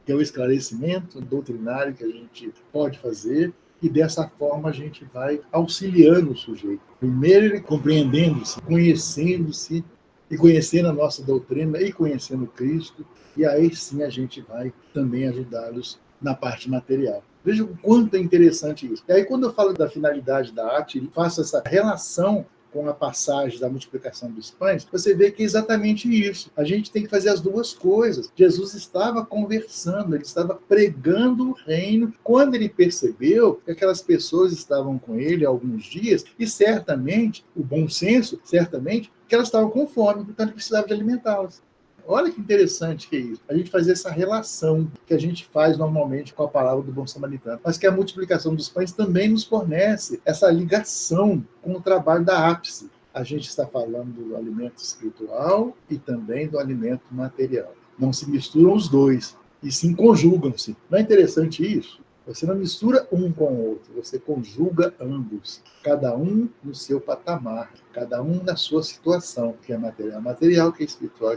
N: que é o esclarecimento doutrinário que a gente pode fazer, e dessa forma a gente vai auxiliando o sujeito. Primeiro ele compreendendo-se, conhecendo-se, e conhecendo a nossa doutrina, e conhecendo Cristo, e aí sim a gente vai também ajudá-los na parte material. Veja o quanto é interessante isso. E aí, quando eu falo da finalidade da arte, faço essa relação com a passagem da multiplicação dos pães, você vê que é exatamente isso. A gente tem que fazer as duas coisas. Jesus estava conversando, ele estava pregando o reino, quando ele percebeu que aquelas pessoas estavam com ele há alguns dias, e certamente, o bom senso, certamente, que elas estavam com fome, portanto ele precisava de alimentá-las. Olha que interessante que é isso. A gente fazer essa relação que a gente faz normalmente com a palavra do bom samaritano. Mas que a multiplicação dos pães também nos fornece essa ligação com o trabalho da ápice. A gente está falando do alimento espiritual e também do alimento material. Não se misturam os dois, e sim conjugam-se. Não é interessante isso? Você não mistura um com o outro, você conjuga ambos, cada um no seu patamar, cada um na sua situação, que é material, que é espiritual.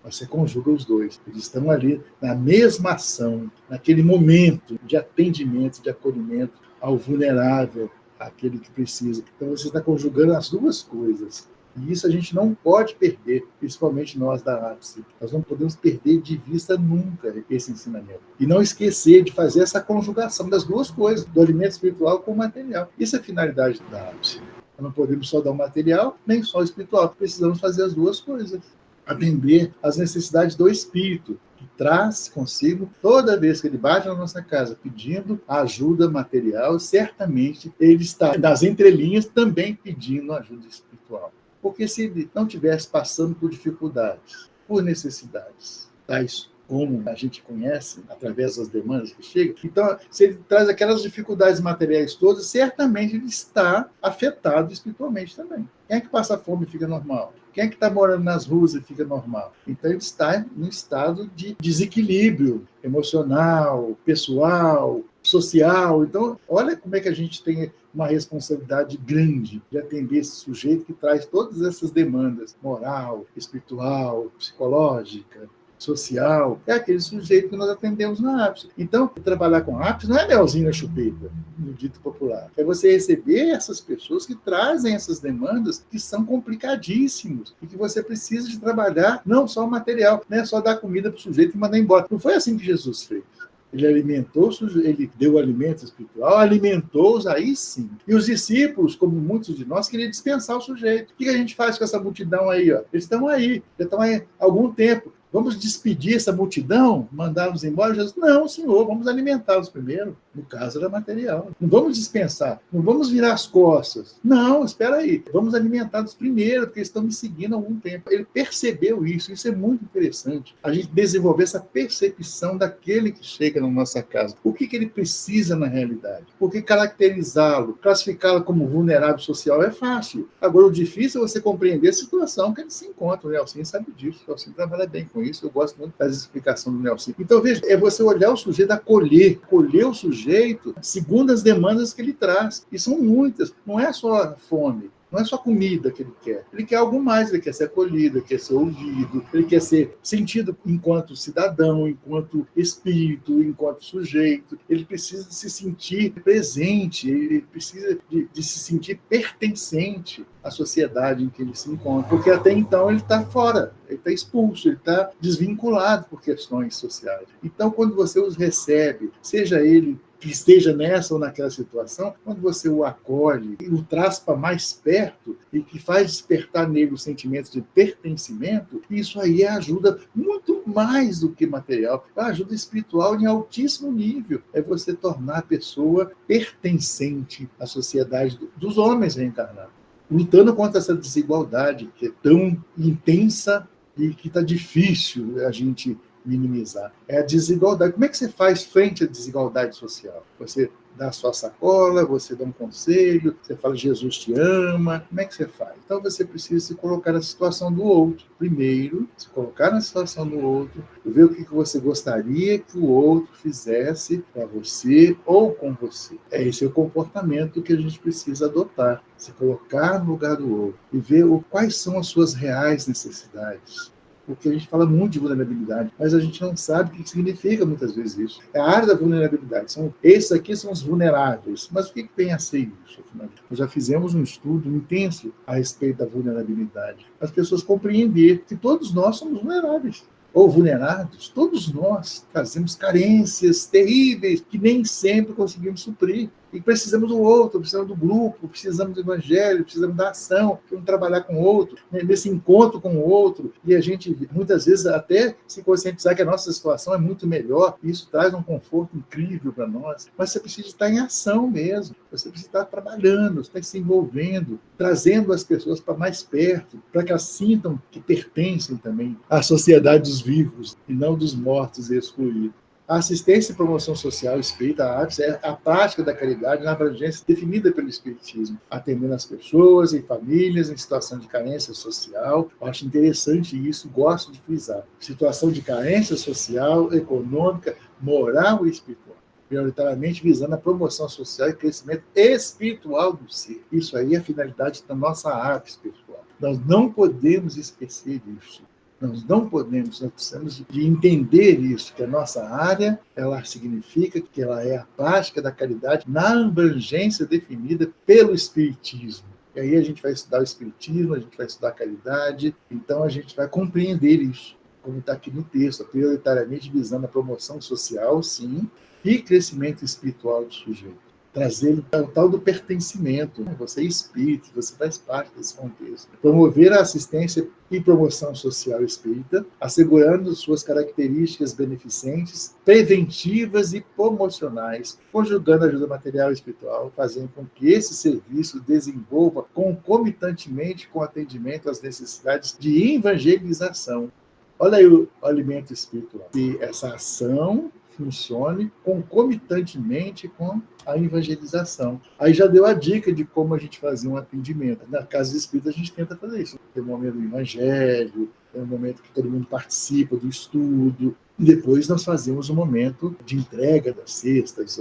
N: Você conjuga os dois. Eles estão ali na mesma ação, naquele momento de atendimento, de acolhimento ao vulnerável, àquele que precisa. Então você está conjugando as duas coisas. E isso a gente não pode perder, principalmente nós da ápice. Nós não podemos perder de vista nunca esse ensinamento. E não esquecer de fazer essa conjugação das duas coisas, do alimento espiritual com o material. Isso é a finalidade da ápice. Nós não podemos só dar o material, nem só o espiritual. Precisamos fazer as duas coisas. Atender às necessidades do espírito, que traz consigo, toda vez que ele bate na nossa casa pedindo ajuda material, certamente ele está nas entrelinhas também pedindo ajuda espiritual. Porque se ele não estivesse passando por dificuldades, por necessidades, tais como a gente conhece, através das demandas que chegam, então, se ele traz aquelas dificuldades materiais todas, certamente ele está afetado espiritualmente também. Quem é que passa fome e fica normal? Quem é que está morando nas ruas e fica normal? Então, ele está num estado de desequilíbrio emocional, pessoal, social. Então, olha como é que a gente tem uma responsabilidade grande de atender esse sujeito que traz todas essas demandas, moral, espiritual, psicológica, social, é aquele sujeito que nós atendemos na ápice. Então, trabalhar com a ápice não é melzinho na chupeta, no dito popular. É você receber essas pessoas que trazem essas demandas que são complicadíssimos e que você precisa de trabalhar não só o material, não é só dar comida para o sujeito e mandar embora. Não foi assim que Jesus fez. Ele alimentou, ele deu alimento espiritual, alimentou-os, aí sim. E os discípulos, como muitos de nós, queriam dispensar o sujeito. O que a gente faz com essa multidão aí? Ó? Eles estão aí, já estão aí há algum tempo. Vamos despedir essa multidão, mandá-los embora? Jesus, não, Senhor, vamos alimentá-los primeiro. No caso, era material. Não vamos dispensar, não vamos virar as costas. Não, espera aí, vamos alimentá-los primeiro, porque eles estão me seguindo há algum tempo. Ele percebeu isso é muito interessante. A gente desenvolver essa percepção daquele que chega na nossa casa. O que ele precisa na realidade? Porque caracterizá-lo, classificá-lo como vulnerável social é fácil. Agora, o difícil é você compreender a situação que ele se encontra. O Nelson sabe disso, o Nelson trabalha bem com isso, eu gosto muito das explicações do Nelson. Então, veja, é você olhar o sujeito, acolher o sujeito segundo as demandas que ele traz. E são muitas, não é só fome. Não é só comida que ele quer algo mais, ele quer ser acolhido, ele quer ser ouvido, ele quer ser sentido enquanto cidadão, enquanto espírito, enquanto sujeito. Ele precisa de se sentir presente, ele precisa de se sentir pertencente à sociedade em que ele se encontra, porque até então ele está fora, ele está expulso, ele está desvinculado por questões sociais. Então, quando você os recebe, seja ele que esteja nessa ou naquela situação, quando você o acolhe e o traz para mais perto e que faz despertar nele o sentimento de pertencimento, isso aí ajuda muito mais do que material, é ajuda espiritual em altíssimo nível. É você tornar a pessoa pertencente à sociedade dos homens reencarnados, lutando contra essa desigualdade que é tão intensa e que está difícil a gente minimizar. É a desigualdade. Como é que você faz frente à desigualdade social? Você dá a sua sacola, você dá um conselho, você fala Jesus te ama. Como é que você faz? Então você precisa se colocar na situação do outro. Primeiro, se colocar na situação do outro, ver o que você gostaria que o outro fizesse para você ou com você. Esse é o comportamento que a gente precisa adotar. Se colocar no lugar do outro e ver quais são as suas reais necessidades. Porque a gente fala muito de vulnerabilidade, mas a gente não sabe o que significa muitas vezes isso. É a área da vulnerabilidade. Esses aqui são os vulneráveis. Mas o que vem a ser isso, afinal? Nós já fizemos um estudo intenso a respeito da vulnerabilidade. As pessoas compreender que todos nós somos vulneráveis. Ou vulnerados, todos nós trazemos carências terríveis que nem sempre conseguimos suprir. E precisamos do outro, precisamos do grupo, precisamos do evangelho, precisamos da ação, precisamos trabalhar com o outro, nesse encontro com o outro. E a gente, muitas vezes, até se conscientizar que a nossa situação é muito melhor, e isso traz um conforto incrível para nós. Mas você precisa estar em ação mesmo, você precisa estar trabalhando, estar se envolvendo, trazendo as pessoas para mais perto, para que elas sintam que pertencem também à sociedade dos vivos e não dos mortos e excluídos. A assistência e promoção social espírita, a APS, é a prática da caridade na abrangência definida pelo Espiritismo, atendendo as pessoas e famílias em situação de carência social. Eu acho interessante isso, gosto de frisar. Situação de carência social, econômica, moral e espiritual, prioritariamente visando a promoção social e crescimento espiritual do ser. Isso aí é a finalidade da nossa arte espiritual. Nós não podemos esquecer disso. Nós não podemos, nós precisamos de entender isso, que a nossa área, ela significa que ela é a prática da caridade na abrangência definida pelo Espiritismo. E aí a gente vai estudar o Espiritismo, a gente vai estudar a caridade, então a gente vai compreender isso, como está aqui no texto, prioritariamente visando a promoção social, sim, e crescimento espiritual do sujeito. Trazer o tal do pertencimento. Você é espírito, você faz parte desse contexto. Promover a assistência e promoção social espírita, assegurando suas características beneficentes, preventivas e promocionais, conjugando a ajuda material e espiritual, fazendo com que esse serviço desenvolva concomitantemente com o atendimento às necessidades de evangelização. Olha aí o alimento espiritual. E essa ação funcione concomitantemente com a evangelização. Aí já deu a dica de como a gente fazia um atendimento. Na casa espírita a gente tenta fazer isso. Tem um momento do evangelho, tem um momento que todo mundo participa do estudo, e depois nós fazemos um momento de entrega das cestas,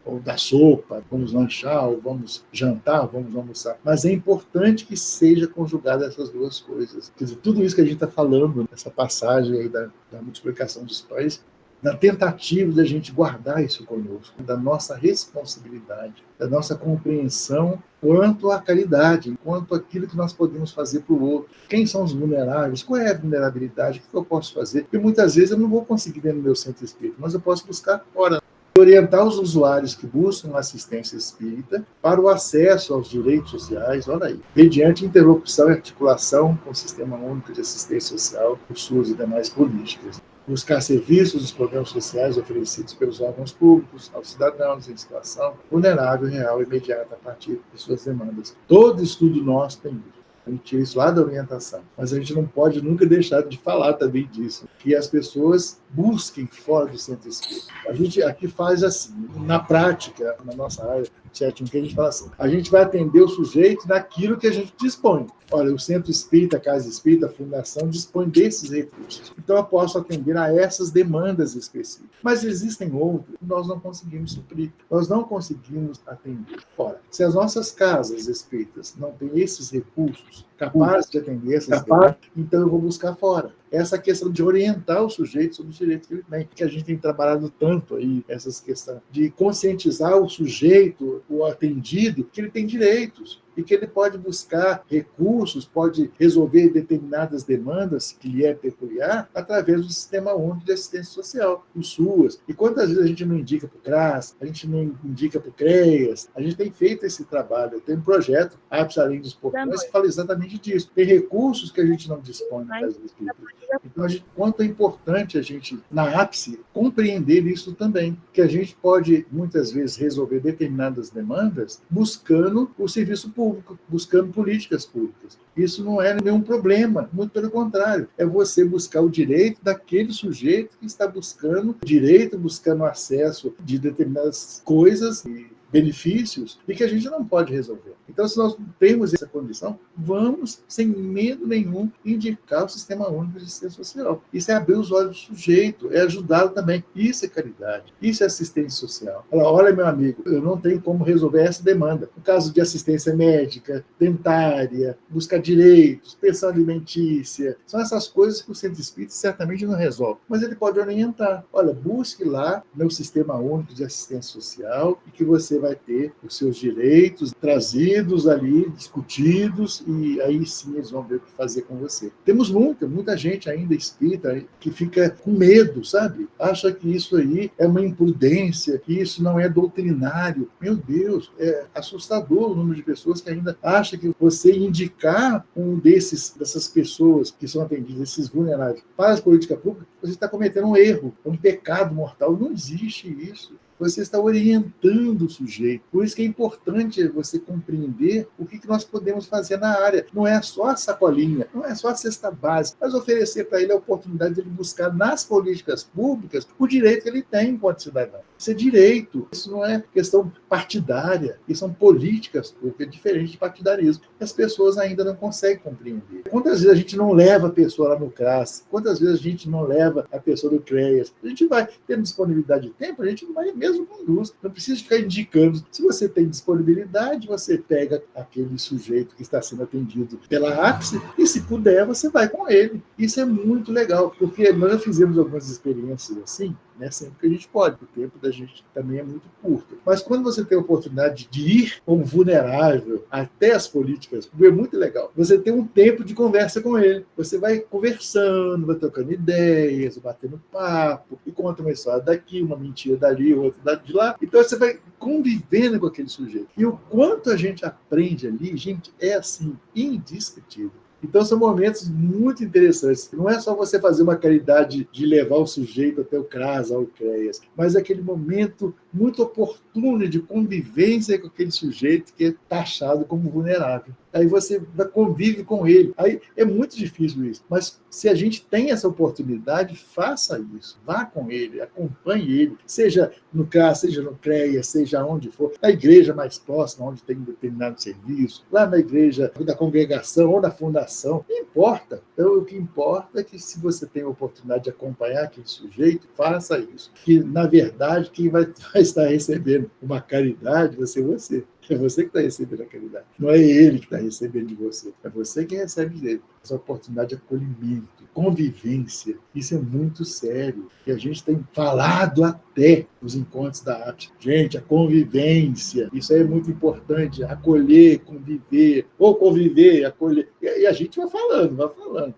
N: ou da sopa, vamos lanchar, ou vamos jantar, vamos almoçar. Mas é importante que seja conjugada essas duas coisas. Quer dizer, tudo isso que a gente está falando nessa passagem aí da multiplicação dos pães, na tentativa da gente guardar isso conosco, da nossa responsabilidade, da nossa compreensão quanto à caridade, quanto àquilo que nós podemos fazer para o outro. Quem são os vulneráveis? Qual é a vulnerabilidade? O que eu posso fazer? Porque muitas vezes eu não vou conseguir dentro do meu centro espírita, mas eu posso buscar fora. orientar os usuários que buscam assistência espírita para o acesso aos direitos sociais, olha aí, mediante interlocução e articulação com o Sistema Único de Assistência Social, o SUS e demais políticas. Buscar serviços dos programas sociais oferecidos pelos órgãos públicos aos cidadãos em situação vulnerável, real e imediata a partir de suas demandas. Todo estudo nosso tem isso. A gente tira isso lá da orientação. Mas a gente não pode nunca deixar de falar também disso, que as pessoas busquem fora do centro espírita. A gente aqui faz assim, na prática, na nossa área, sétimo, que a gente fala assim, a gente vai atender o sujeito naquilo que a gente dispõe. Olha, o Centro Espírita, a Casa Espírita, a Fundação dispõe desses recursos. Então, eu posso atender a essas demandas específicas. Mas existem outras que nós não conseguimos suprir. Nós não conseguimos atender. Ora, se as nossas casas espíritas não têm esses recursos capazes de atender essas demandas, então eu vou buscar fora. Essa questão de orientar o sujeito sobre os direitos que ele tem, que a gente tem trabalhado tanto aí, essas questões de conscientizar o sujeito, o atendido, que ele tem direitos e que ele pode buscar recursos, pode resolver determinadas demandas que lhe é peculiar através do Sistema Único de Assistência Social, o SUAS. E quantas vezes a gente não indica para o CRAS, a gente não indica para o CREAS, a gente tem feito esse trabalho. Tem um projeto, Ápice Além dos Portões, que fala exatamente disso. Tem recursos que a gente não dispõe na Casa Espírita. Então, quanto é importante a gente, na ápice, compreender isso também, que a gente pode, muitas vezes, resolver determinadas demandas buscando o serviço público, buscando políticas públicas. Isso não é nenhum problema, muito pelo contrário, é você buscar o direito daquele sujeito que está buscando direito, buscando acesso de determinadas coisas e benefícios e que a gente não pode resolver. Então, se nós temos essa condição, vamos, sem medo nenhum, indicar o Sistema Único de Assistência Social. Isso é abrir os olhos do sujeito, é ajudá-lo também. Isso é caridade, isso é assistência social. Olha, meu amigo, eu não tenho como resolver essa demanda. No caso de assistência médica, dentária, buscar direitos, pensão alimentícia, são essas coisas que o Centro Espírita certamente não resolve. Mas ele pode orientar. Olha, busque lá no Sistema Único de Assistência Social e que você vai ter os seus direitos trazidos ali, discutidos, e aí sim eles vão ver o que fazer com você. Temos muita gente ainda espírita que fica com medo, sabe? Acha que isso aí é uma imprudência, que isso não é doutrinário. Meu Deus, é assustador o número de pessoas que ainda acham que você indicar dessas pessoas que são atendidas, esses vulneráveis, para as políticas públicas, você está cometendo um erro, um pecado mortal. Não existe isso. Você está orientando o sujeito. Por isso que é importante você compreender o que nós podemos fazer na área. Não é só a sacolinha, não é só a cesta básica, mas oferecer para ele a oportunidade de ele buscar nas políticas públicas o direito que ele tem enquanto cidadão. Isso é direito, isso não é questão partidária, isso são políticas públicas, é diferente de partidarismo. As pessoas ainda não conseguem compreender. Quantas vezes a gente não leva a pessoa lá no CRAS? Quantas vezes a gente não leva a pessoa do CREAS? A gente vai tendo disponibilidade de tempo, a gente vai mesmo conduz. Não precisa ficar indicando. Se você tem disponibilidade, você pega aquele sujeito que está sendo atendido pela ápice e, se puder, você vai com ele. Isso é muito legal, porque nós já fizemos algumas experiências assim, né, sempre que a gente pode, o tempo da gente também é muito curto. Mas quando você tem a oportunidade de ir como vulnerável até as políticas, é muito legal. Você tem um tempo de conversa com ele. Você vai conversando, vai trocando ideias, batendo papo, e conta uma história daqui, uma mentira dali, outra de lá. Então você vai convivendo com aquele sujeito. E o quanto a gente aprende ali, gente, é assim, indescritível. Então, são momentos muito interessantes. Não é só você fazer uma caridade de levar o sujeito até o CRAS, ao CREAS, mas aquele momento muito oportuno de convivência com aquele sujeito que é taxado como vulnerável. Aí você convive com ele. Aí é muito difícil isso. Mas se a gente tem essa oportunidade, faça isso. Vá com ele, acompanhe ele. Seja no CRAS, seja no CREAS, seja onde for. Na igreja mais próxima, onde tem um determinado serviço. Lá na igreja da congregação ou da fundação. Não importa. Então, o que importa é que se você tem a oportunidade de acompanhar aquele sujeito, faça isso. Que, na verdade, quem vai estar recebendo uma caridade vai ser você. É você que está recebendo a caridade. Não é ele que está recebendo de você. É você que recebe dele. Essa oportunidade de acolhimento, convivência, isso é muito sério. E a gente tem falado até nos encontros da APS. Gente, a convivência, isso aí é muito importante. Acolher, conviver, ou conviver, acolher. E a gente vai falando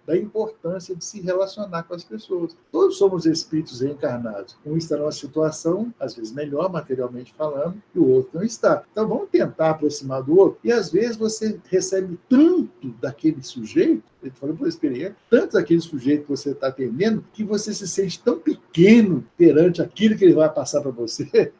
N: da importância de se relacionar com as pessoas. Todos somos espíritos reencarnados. Um está numa situação, às vezes melhor, materialmente falando, e o outro não está. Então vamos tentar aproximar do outro. E às vezes você recebe tanto daquele sujeito, ele falou por experiência, tanto daquele sujeito que você está atendendo, que você se sente tão pequeno perante aquilo que ele vai passar para você.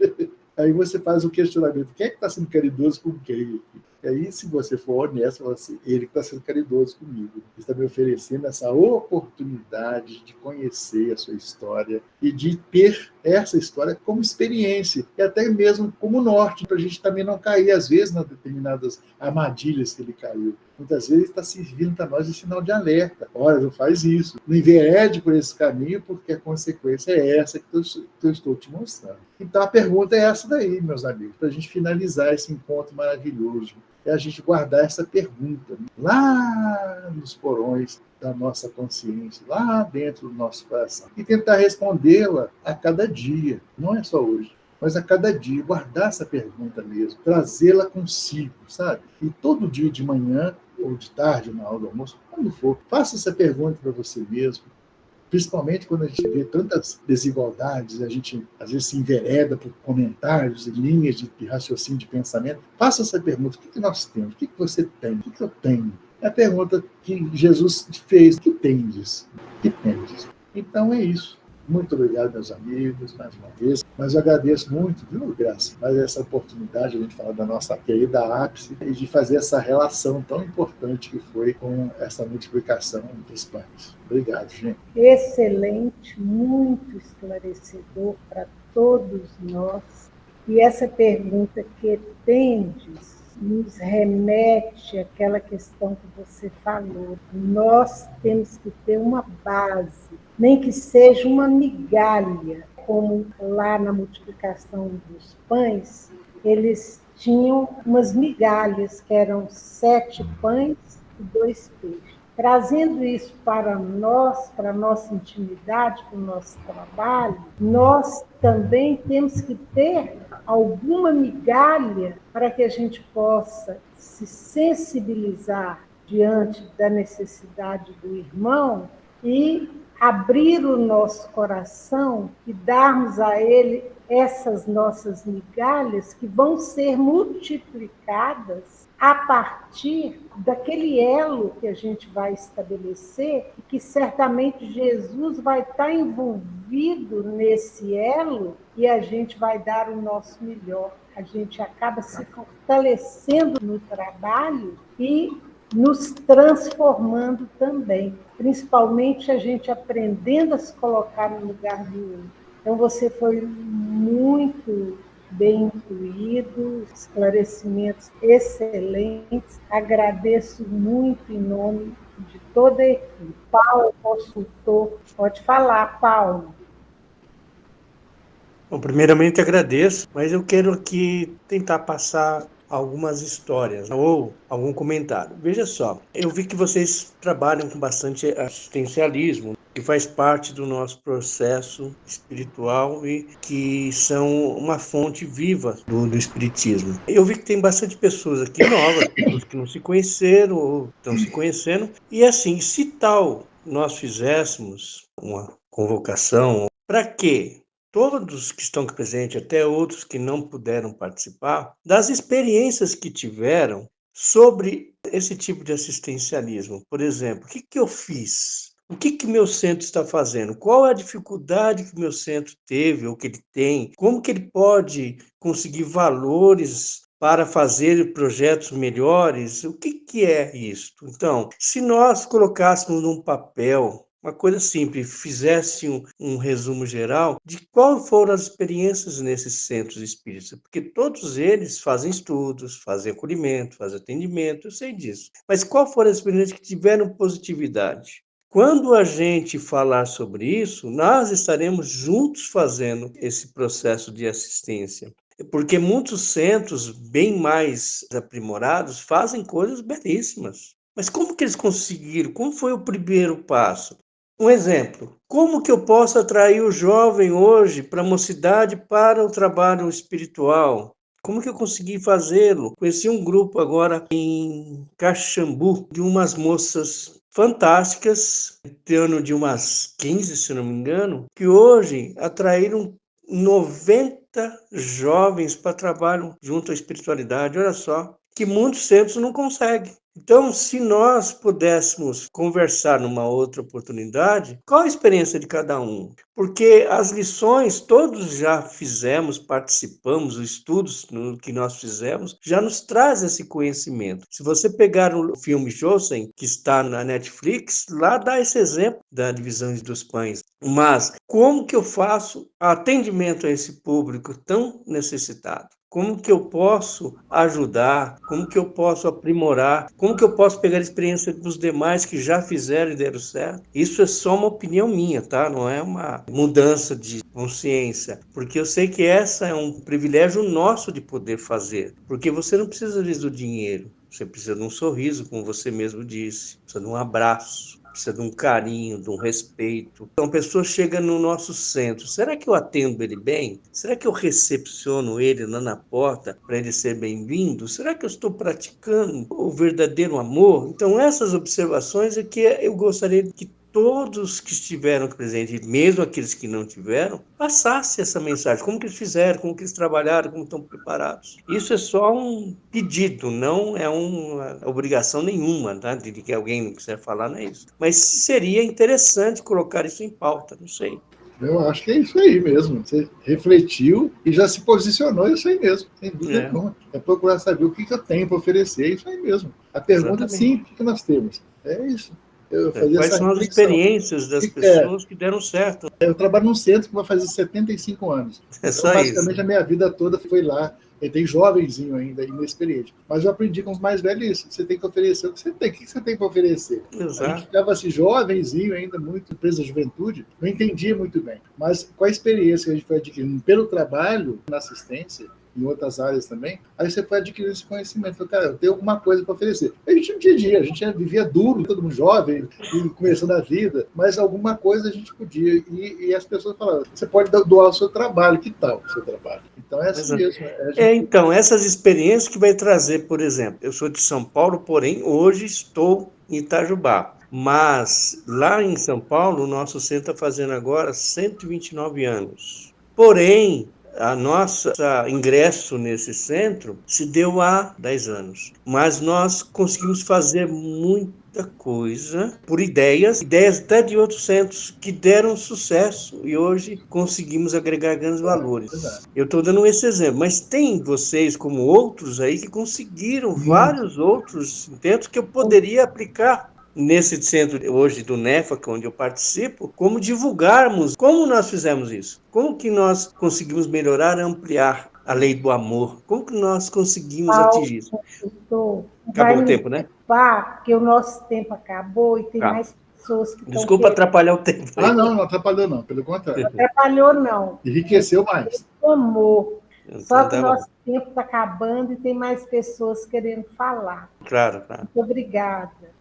N: Aí você faz o questionamento: quem é que está sendo caridoso com quem? E aí, se você for honesto, você fala assim: ele que está sendo caridoso comigo. Ele está me oferecendo essa oportunidade de conhecer a sua história e de ter essa história como experiência e até mesmo como norte, para a gente também não cair, às vezes, nas determinadas armadilhas que ele caiu. Muitas vezes está servindo para nós de sinal de alerta. Olha, não faz isso. Não enverede por esse caminho, porque a consequência é essa que eu estou te mostrando. Então, a pergunta é essa daí, meus amigos, para a gente finalizar esse encontro maravilhoso. É a gente guardar essa pergunta lá nos porões da nossa consciência, lá dentro do nosso coração, e tentar respondê-la a cada dia, não é só hoje, mas a cada dia, guardar essa pergunta mesmo, trazê-la consigo, sabe? E todo dia de manhã, ou de tarde, na hora do almoço, quando for, faça essa pergunta para você mesmo. Principalmente quando a gente vê tantas desigualdades, a gente às vezes se envereda por comentários e linhas de raciocínio, de pensamento. Faça essa pergunta: o que nós temos? O que você tem? O que eu tenho? É a pergunta que Jesus fez: o que tendes? O que tendes? Então é isso. Muito obrigado, meus amigos, mais uma vez. Mas eu agradeço muito, viu, Graça? Mas essa oportunidade de a gente falar da nossa querida ápice e de fazer essa relação tão importante que foi com essa multiplicação dos pães. Obrigado, gente.
A: Excelente, muito esclarecedor para todos nós. E essa pergunta: que tendes, nos remete àquela questão que você falou. Nós temos que ter uma base, nem que seja uma migalha, como lá na multiplicação dos pães, eles tinham umas migalhas, que eram 7 pães e 2 peixes. Trazendo isso para nós, para a nossa intimidade, para o nosso trabalho, nós também temos que ter alguma migalha para que a gente possa se sensibilizar diante da necessidade do irmão e abrir o nosso coração e darmos a ele essas nossas migalhas que vão ser multiplicadas a partir daquele elo que a gente vai estabelecer, e que certamente Jesus vai estar envolvido nesse elo, e a gente vai dar o nosso melhor. A gente acaba se fortalecendo no trabalho e nos transformando também, principalmente a gente aprendendo a se colocar no lugar do outro. Então, você foi muito bem incluído, esclarecimentos excelentes. Agradeço muito em nome de toda a equipe. Paulo, consultor, pode falar, Paulo.
E: Bom, primeiramente agradeço, mas eu quero aqui tentar passar algumas histórias ou algum comentário. Veja só, eu vi que vocês trabalham com bastante assistencialismo, que faz parte do nosso processo espiritual e que são uma fonte viva do espiritismo. Eu vi que tem bastante pessoas aqui novas, pessoas que não se conheceram ou estão se conhecendo, e assim, se tal nós fizéssemos uma convocação, para quê? Todos que estão aqui presentes, até outros que não puderam participar, das experiências que tiveram sobre esse tipo de assistencialismo. Por exemplo, o que eu fiz? O que meu centro está fazendo? Qual é a dificuldade que o meu centro teve ou que ele tem? Como que ele pode conseguir valores para fazer projetos melhores? O que é isso? Então, se nós colocássemos num papel uma coisa simples, fizesse um resumo geral de quais foram as experiências nesses centros espíritas, porque todos eles fazem estudos, fazem acolhimento, fazem atendimento, eu sei disso. Mas qual foram as experiências que tiveram positividade? Quando a gente falar sobre isso, nós estaremos juntos fazendo esse processo de assistência. Porque muitos centros bem mais aprimorados fazem coisas belíssimas. Mas como que eles conseguiram? Como foi o primeiro passo? Um exemplo, como que eu posso atrair o jovem hoje para a mocidade, para o trabalho espiritual? Como que eu consegui fazê-lo? Conheci um grupo agora em Caxambu, de umas moças fantásticas, em torno de umas 15, se não me engano, que hoje atraíram 90 jovens para trabalho junto à espiritualidade. Olha só, que muitos centros não conseguem. Então, se nós pudéssemos conversar numa outra oportunidade, qual a experiência de cada um? Porque as lições todos já fizemos, participamos, os estudos que nós fizemos, já nos traz esse conhecimento. Se você pegar o filme Josen, que está na Netflix, lá dá esse exemplo da divisão dos pães. Mas como que eu faço atendimento a esse público tão necessitado? Como que eu posso ajudar? Como que eu posso aprimorar? Como que eu posso pegar a experiência dos demais que já fizeram e deram certo? Isso é só uma opinião minha, tá? Não é uma mudança de consciência. Porque eu sei que essa é um privilégio nosso de poder fazer. Porque você não precisa, às vezes, do dinheiro. Você precisa de um sorriso, como você mesmo disse. Precisa de um abraço. Precisa de um carinho, de um respeito. Então, a pessoa chega no nosso centro. Será que eu atendo ele bem? Será que eu recepciono ele lá na porta para ele ser bem-vindo? Será que eu estou praticando o verdadeiro amor? Então, essas observações é que eu gostaria que todos que estiveram presentes, mesmo aqueles que não tiveram, passassem essa mensagem. Como que eles fizeram, como que eles trabalharam, como estão preparados. Isso é só um pedido, não é uma obrigação nenhuma, tá? De que alguém não quiser falar, não é isso. Mas seria interessante colocar isso em pauta, não sei.
N: Eu acho que é isso aí mesmo. Você refletiu e já se posicionou, é isso aí mesmo. Sem dúvida nenhuma. É procurar saber o que eu tenho para oferecer, é isso aí mesmo. A pergunta é sim, o que nós temos? É isso.
E: Quais são as experiências das pessoas que deram certo?
N: Eu trabalho num centro que vai fazer 75 anos.
E: É só
N: então, basicamente,
E: isso.
N: a minha vida toda foi lá. Ele tem jovenzinho ainda, inexperiente. Mas eu aprendi com os mais velhos isso. Você tem que oferecer o que você tem. O que você tem para oferecer?
E: Exato.
N: A gente ficava assim, jovenzinho ainda, muito preso à juventude, não entendia muito bem. Mas com a experiência que a gente foi adquirindo pelo trabalho na assistência, em outras áreas também, aí você foi adquirindo esse conhecimento. Falei, cara, eu tenho alguma coisa para oferecer. A gente não tinha dinheiro, a gente vivia duro, todo mundo jovem, e começando a vida, mas alguma coisa a gente podia. E as pessoas falavam, você pode doar o seu trabalho, que tal o seu trabalho? Então é assim mesmo.
E: Então, essas experiências que vai trazer, por exemplo, eu sou de São Paulo, porém, hoje estou em Itajubá. Mas lá em São Paulo, o nosso centro está fazendo agora 129 anos. Porém, a nosso ingresso nesse centro se deu há 10 anos. Mas nós conseguimos fazer muita coisa por ideias até de outros centros que deram sucesso e hoje conseguimos agregar grandes valores. Eu estou dando esse exemplo, mas tem vocês, como outros aí, que conseguiram vários outros centros que eu poderia aplicar nesse centro hoje do NEFA, que é onde eu participo, como divulgarmos, como nós fizemos isso, como que nós conseguimos melhorar, ampliar a lei do amor, como que nós conseguimos atingir isso. Acabou o tempo, né?
A: Porque o nosso tempo acabou e tem mais pessoas que
E: Desculpa atrapalhar o tempo.
N: Não atrapalhou não, pelo contrário.
A: Não atrapalhou não.
N: Enriqueceu mais.
A: Amor.
E: Então,
A: Só que o nosso tempo está acabando e tem mais pessoas querendo falar.
E: Claro.
A: Muito obrigada.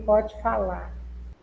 A: Pode falar.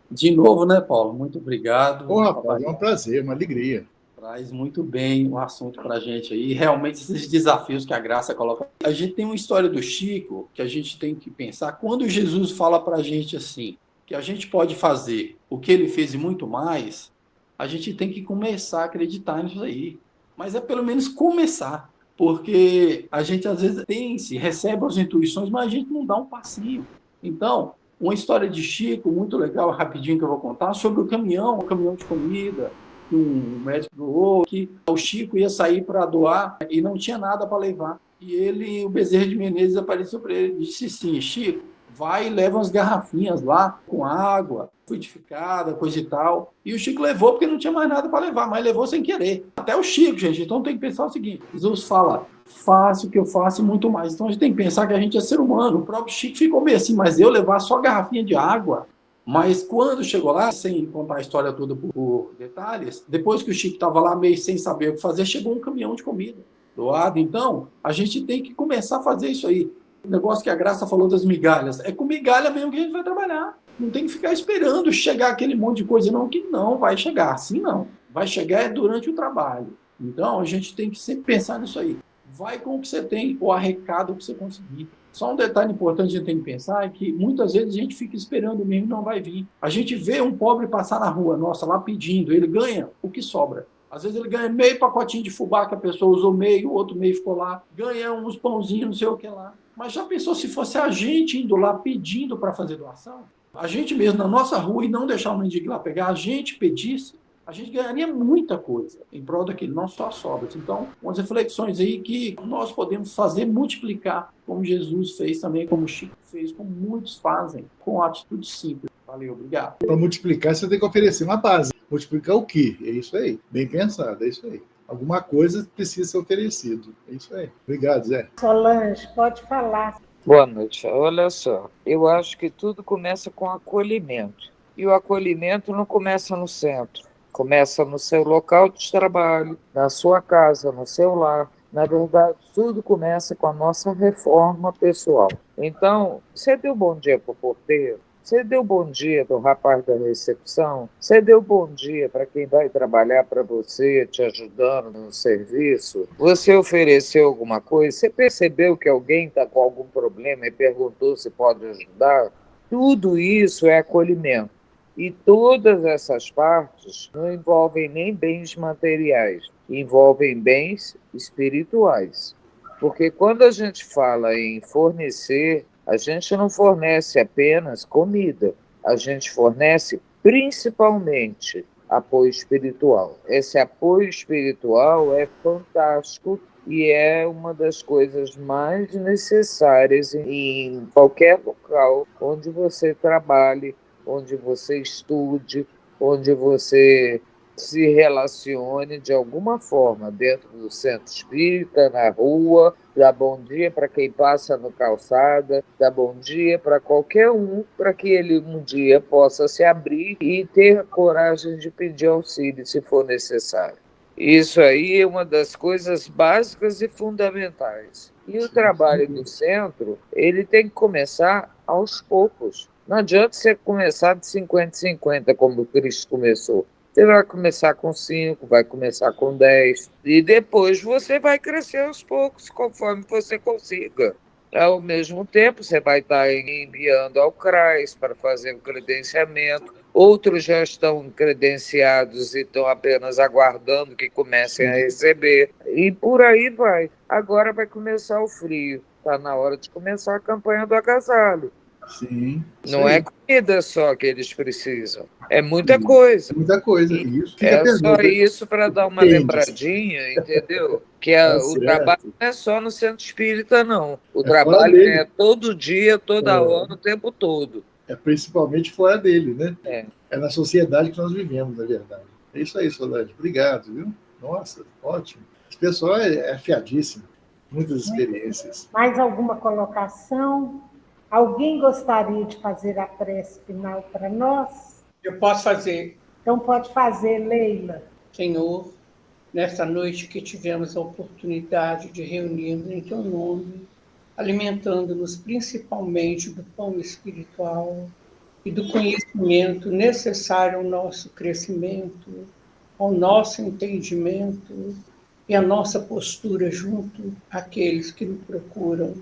B: De novo, né, Paulo? Muito obrigado.
N: Rapaz, é um prazer, uma alegria.
B: Traz muito bem o assunto para a gente aí. Realmente, esses desafios que a Graça coloca. A gente tem uma história do Chico que a gente tem que pensar. Quando Jesus fala para a gente assim, que a gente pode fazer o que ele fez e muito mais, a gente tem que começar a acreditar nisso aí. Mas é pelo menos começar. Porque a gente, às vezes, recebe as intuições, mas a gente não dá um passinho. Então, uma história de Chico, muito legal, rapidinho que eu vou contar, sobre o caminhão de comida, que um médico doou, que o Chico ia sair para doar e não tinha nada para levar. E o Bezerra de Menezes apareceu para ele e disse assim, Chico, vai e leva umas garrafinhas lá com água, fluidificada, coisa e tal. E o Chico levou porque não tinha mais nada para levar, mas levou sem querer. Até o Chico, gente. Então tem que pensar o seguinte, Jesus fala, faço o que eu faço e muito mais. Então a gente tem que pensar que a gente é ser humano. O próprio Chico ficou meio assim, mas eu levar só garrafinha de água, Mas quando chegou lá, sem contar a história toda por detalhes, depois que o Chico estava lá meio sem saber o que fazer, chegou um caminhão de comida doado. Então, a gente tem que começar a fazer isso aí. O negócio que a Graça falou das migalhas, é com migalha mesmo que a gente vai trabalhar. Não tem que ficar esperando chegar aquele monte de coisa, não, que não vai chegar. Assim não. Vai chegar durante o trabalho. Então, a gente tem que sempre pensar nisso aí. Vai com o que você tem, o arrecado que você conseguir. Só um detalhe importante que a gente tem que pensar é que muitas vezes a gente fica esperando mesmo e não vai vir. A gente vê um pobre passar na rua, nossa, lá pedindo, ele ganha o que sobra. Às vezes ele ganha meio pacotinho de fubá que a pessoa usou meio, o outro meio ficou lá, ganha uns pãozinhos, não sei o que lá. Mas já pensou se fosse a gente indo lá pedindo para fazer doação? A gente mesmo na nossa rua e não deixar o mendigo lá pegar, a gente pedisse, a gente ganharia muita coisa em prol daquele, não só sobras. Então, umas reflexões aí que nós podemos fazer, multiplicar, como Jesus fez também, como o Chico fez, como muitos fazem, com atitude simples. Valeu, obrigado.
N: Para multiplicar, você tem que oferecer uma base. Multiplicar o quê? É isso aí. Bem pensado, é isso aí. Alguma coisa precisa ser oferecido. É isso aí. Obrigado, Zé.
A: Solange, pode falar.
G: Boa noite. Olha só, eu acho que tudo começa com acolhimento. E o acolhimento não começa no centro. Começa no seu local de trabalho, na sua casa, no seu lar. Na verdade, tudo começa com a nossa reforma pessoal. Então, você deu bom dia para o porteiro? Você deu bom dia para o rapaz da recepção? Você deu bom dia para quem vai trabalhar para você, te ajudando no serviço? Você ofereceu alguma coisa? Você percebeu que alguém está com algum problema e perguntou se pode ajudar? Tudo isso é acolhimento. E todas essas partes não envolvem nem bens materiais, envolvem bens espirituais. Porque quando a gente fala em fornecer, a gente não fornece apenas comida, a gente fornece principalmente apoio espiritual. Esse apoio espiritual é fantástico e é uma das coisas mais necessárias em qualquer local onde você trabalhe, onde você estude, onde você se relacione de alguma forma dentro do centro espírita, na rua, dá bom dia para quem passa no calçada, dá bom dia para qualquer um, para que ele um dia possa se abrir e ter a coragem de pedir auxílio se for necessário. Isso aí é uma das coisas básicas e fundamentais. E o trabalho do centro, ele tem que começar aos poucos. Não adianta você começar de 50-50, como o Cristo começou. Você vai começar com 5, vai começar com 10, e depois você vai crescer aos poucos, conforme você consiga. Ao mesmo tempo, você vai estar enviando ao CRAS para fazer o credenciamento. Outros já estão credenciados e estão apenas aguardando que comecem a receber. E por aí vai. Agora vai começar o frio. Está na hora de começar a campanha do agasalho.
N: Sim.
G: Não é comida só que eles precisam. É muita coisa.
N: Muita coisa. Isso
G: é só isso para dar uma lembradinha, entendeu? Que o trabalho não é só no centro espírita, não. O trabalho é todo dia, toda hora, o tempo todo.
N: É principalmente fora dele, né? É na sociedade que nós vivemos, na verdade. É isso aí, Solange. Obrigado, viu? Nossa, ótimo. Esse pessoal é afiadíssimo. Muitas experiências.
A: Mais alguma colocação? Alguém gostaria de fazer a prece final para nós?
F: Eu posso fazer.
A: Então pode fazer, Leila.
F: Senhor, nesta noite que tivemos a oportunidade de reunirmos em Teu nome, alimentando-nos principalmente do pão espiritual e do conhecimento necessário ao nosso crescimento, ao nosso entendimento e à nossa postura junto àqueles que nos procuram.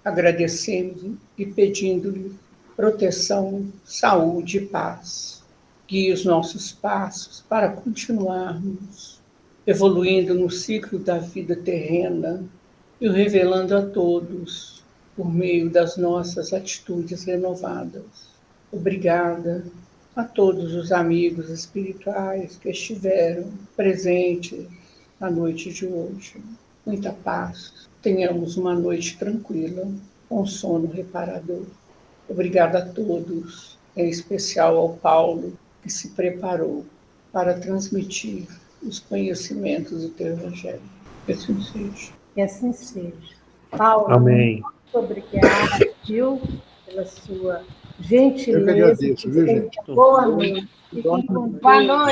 F: Agradecemos e pedindo-lhe proteção, saúde e paz. Guie os nossos passos para continuarmos evoluindo no ciclo da vida terrena e o revelando a todos por meio das nossas atitudes renovadas. Obrigada a todos os amigos espirituais que estiveram presentes na noite de hoje. Muita paz. Tenhamos uma noite tranquila, com sono reparador. Obrigada a todos, em especial ao Paulo, que se preparou para transmitir os conhecimentos do Teu Evangelho. Que assim seja.
A: Que assim seja. Paulo,
E: Amém.
A: Muito obrigada, Gil, pela sua gentileza.
N: Eu que agradeço, viu, gente?
A: Boa noite. Fiquem com Deus.
C: Boa noite.